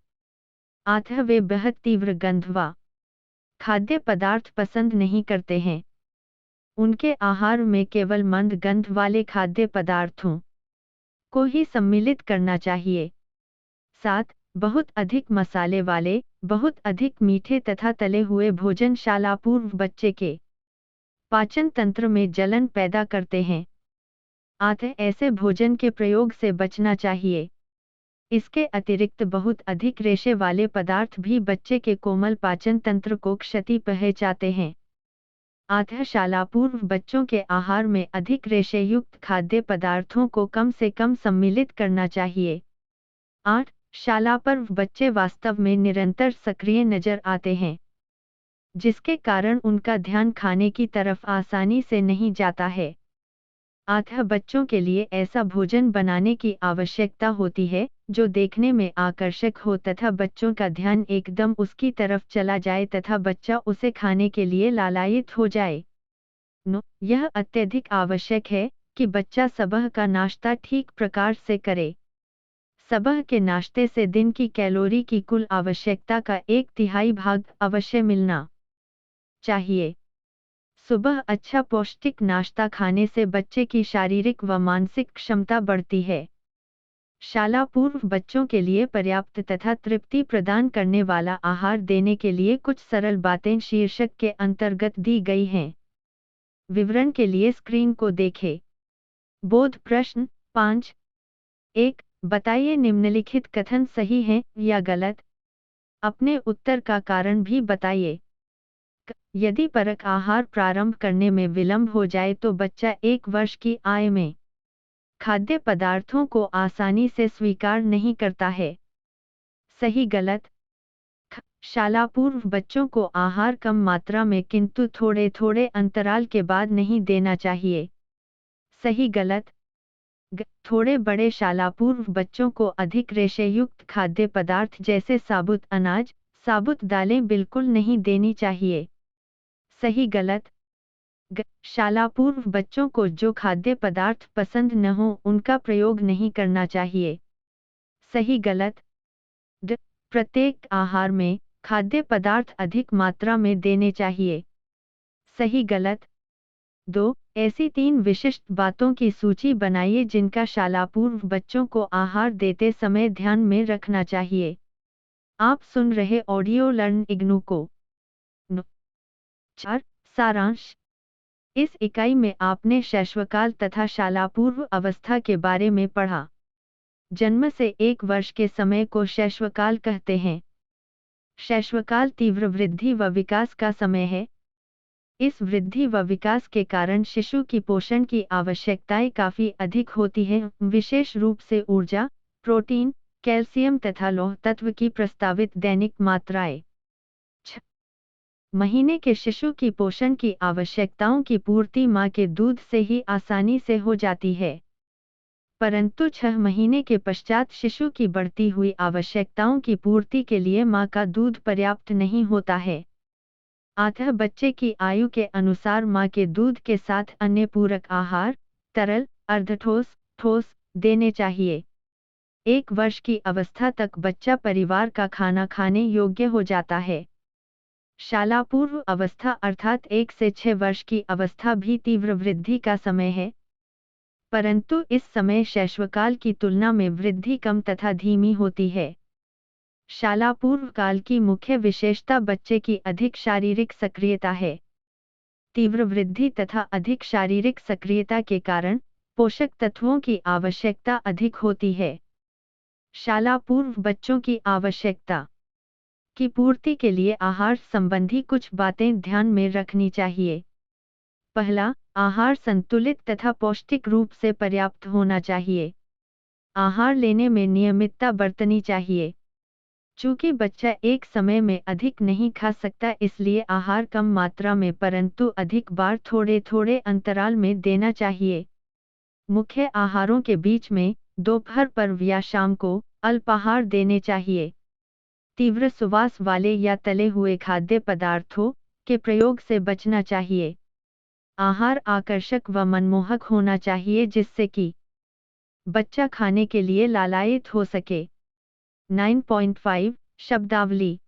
8. वे बेहद तीव्र गंध व खाद्य पदार्थ पसंद नहीं करते हैं। उनके आहार में केवल मंद गंध वाले खाद्य पदार्थों को ही सम्मिलित करना चाहिए। 7. बहुत अधिक मसाले वाले, बहुत अधिक मीठे तथा तले हुए भोजन शाला पूर्व बच्चे के पाचन तंत्र में जलन पैदा करते हैं। 8. ऐसे भोजन के प्रयोग से बचना चाहिए। इसके अतिरिक्त बहुत अधिक रेशे वाले पदार्थ भी बच्चे के कोमल पाचन तंत्र को क्षति पहुंचाते हैं। 8. शाला पूर्व बच्चों के आहार में अधिक रेशे युक्त खाद्य पदार्थों को कम से कम सम्मिलित करना चाहिए। 8. शाला पूर्व बच्चे वास्तव में निरंतर सक्रिय नजर आते हैं, जिसके कारण उनका ध्यान खाने की तरफ आसानी से नहीं जाता है। 8. बच्चों के लिए ऐसा भोजन बनाने की आवश्यकता होती है जो देखने में आकर्षक हो तथा बच्चों का ध्यान एकदम उसकी तरफ चला जाए तथा बच्चा उसे खाने के लिए लालायित हो जाए। 9. यह अत्यधिक आवश्यक है कि बच्चा सुबह का नाश्ता ठीक प्रकार से करे। सुबह के नाश्ते से दिन की कैलोरी की कुल आवश्यकता का 1/3 भाग अवश्य मिलना चाहिए। सुबह अच्छा पौष्टिक नाश्ता खाने से बच्चे की शारीरिक व मानसिक क्षमता बढ़ती है। शाला पूर्व बच्चों के लिए पर्याप्त तथा तृप्ति प्रदान करने वाला आहार देने के लिए कुछ सरल बातें शीर्षक के अंतर्गत दी गई हैं। विवरण के लिए स्क्रीन को देखें। बोध प्रश्न 5। 1. बताइए निम्नलिखित कथन सही हैं या गलत। अपने उत्तर का कारण भी बताइए। यदि परक आहार प्रारंभ करने में विलंब हो जाए तो बच्चा 1 वर्ष की आयु में खाद्य पदार्थों को आसानी से स्वीकार नहीं करता है। सही गलत। शाला पूर्व बच्चों को आहार कम मात्रा में किंतु थोड़े थोड़े अंतराल के बाद नहीं देना चाहिए। सही गलत। थोड़े बड़े शाला पूर्व बच्चों को अधिक रेशेयुक्त खाद्य पदार्थ जैसे साबुत अनाज, साबुत दालें बिल्कुल नहीं देनी चाहिए। सही गलत। शाला पूर्व बच्चों को जो खाद्य पदार्थ पसंद न हो उनका प्रयोग नहीं करना चाहिए। सही गलत। प्रत्येक आहार में खाद्य पदार्थ अधिक मात्रा में देने चाहिए। सही गलत। 2. ऐसी 3 विशिष्ट बातों की सूची बनाइए जिनका शाला पूर्व बच्चों को आहार देते समय ध्यान में रखना चाहिए। आप सुन रहे ऑडियो लर्न इग्नू को। 4. सारांश। इस इकाई में आपने शैशवकाल तथा शाला पूर्व अवस्था के बारे में पढ़ा। जन्म से 1 वर्ष के समय को शैशवकाल कहते हैं। शैशवकाल तीव्र वृद्धि व विकास का समय है। इस वृद्धि व विकास के कारण शिशु की पोषण की आवश्यकताएं काफी अधिक होती हैं, विशेष रूप से ऊर्जा, प्रोटीन, कैल्शियम तथा लौह तत्व की प्रस्तावित दैनिक मात्राएं। 6 महीने के शिशु की पोषण की आवश्यकताओं की पूर्ति मां के दूध से ही आसानी से हो जाती है, परंतु 6 महीने के पश्चात शिशु की बढ़ती हुई आवश्यकताओं की पूर्ति के लिए मां का दूध पर्याप्त नहीं होता है। अतः बच्चे की आयु के अनुसार मां के दूध के साथ अन्य पूरक आहार, तरल, अर्धठोस, ठोस देने चाहिए। 1 वर्ष की अवस्था तक बच्चा परिवार का खाना खाने योग्य हो जाता है। शाला पूर्व अवस्था अर्थात 1 से 6 वर्ष की अवस्था भी तीव्र वृद्धि का समय है, परंतु इस समय शैशवकाल की तुलना में वृद्धि कम तथा धीमी होती है। शाला पूर्व काल की मुख्य विशेषता बच्चे की अधिक शारीरिक सक्रियता है। तीव्र वृद्धि तथा अधिक शारीरिक सक्रियता के कारण पोषक तत्वों की आवश्यकता अधिक होती है। शाला पूर्व बच्चों की आवश्यकता की पूर्ति के लिए आहार संबंधी कुछ बातें ध्यान में रखनी चाहिए। पहला, आहार संतुलित तथा पौष्टिक रूप से पर्याप्त होना चाहिए। आहार लेने में नियमितता बरतनी चाहिए। चूंकि बच्चा एक समय में अधिक नहीं खा सकता, इसलिए आहार कम मात्रा में परंतु अधिक बार थोड़े थोड़े अंतराल में देना चाहिए। मुख्य आहारों के बीच में दोपहर पर या शाम को अल्पाहार देने चाहिए। तीव्र सुवास वाले या तले हुए खाद्य पदार्थों के प्रयोग से बचना चाहिए। आहार आकर्षक व मनमोहक होना चाहिए जिससे कि बच्चा खाने के लिए लालायित हो सके। 9.5 शब्दावली।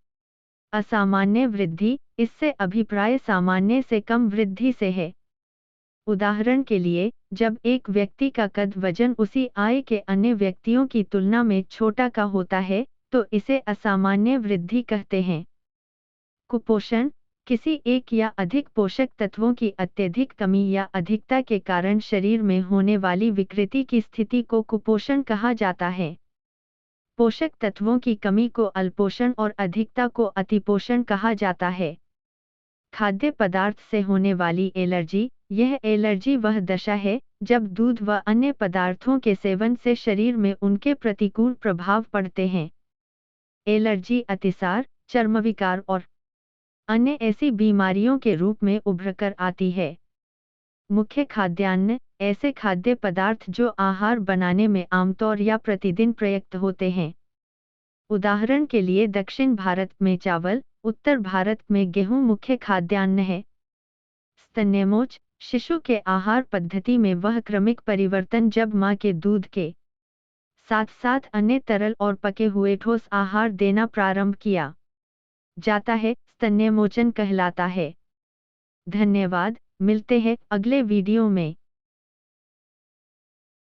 असामान्य वृद्धि, इससे अभिप्राय सामान्य से कम वृद्धि से है। उदाहरण के लिए, जब एक व्यक्ति का कद वजन उसी आय के अन्य व्यक्तियों की तुलना में छोटा का होता है, तो इसे असामान्य वृद्धि कहते हैं। कुपोषण, किसी एक या अधिक पोषक तत्वों की अत्यधिक कमी या अधिकता के कारण शरीर में होने वाली विकृति की स्थिति को कुपोषण कहा जाता है। पोषक तत्वों की कमी को अल्पोषण और अधिकता को अतिपोषण कहा जाता है। खाद्य पदार्थ से होने वाली एलर्जी, यह एलर्जी वह दशा है जब दूध व अन्य पदार्थों के सेवन से शरीर में उनके प्रतिकूल प्रभाव पड़ते हैं। एलर्जी अतिसार, चर्मविकार और अन्य ऐसी बीमारियों के रूप में उभरकर आती है। मुख्य खाद्यान्न, ऐसे खाद्य पदार्थ जो आहार बनाने में आमतौर या प्रतिदिन प्रयुक्त होते हैं। उदाहरण के लिए दक्षिण भारत में चावल, उत्तर भारत में गेहूं मुख्य खाद्यान्न है। स्तन्यमोच, शिशु के आहार पद्धति में वह क्रमिक परिवर्तन जब मां के दूध के साथ साथ अन्य तरल और पके हुए ठोस आहार देना प्रारंभ किया जाता है, स्तन्यमोचन कहलाता है। धन्यवाद, मिलते हैं अगले वीडियो में।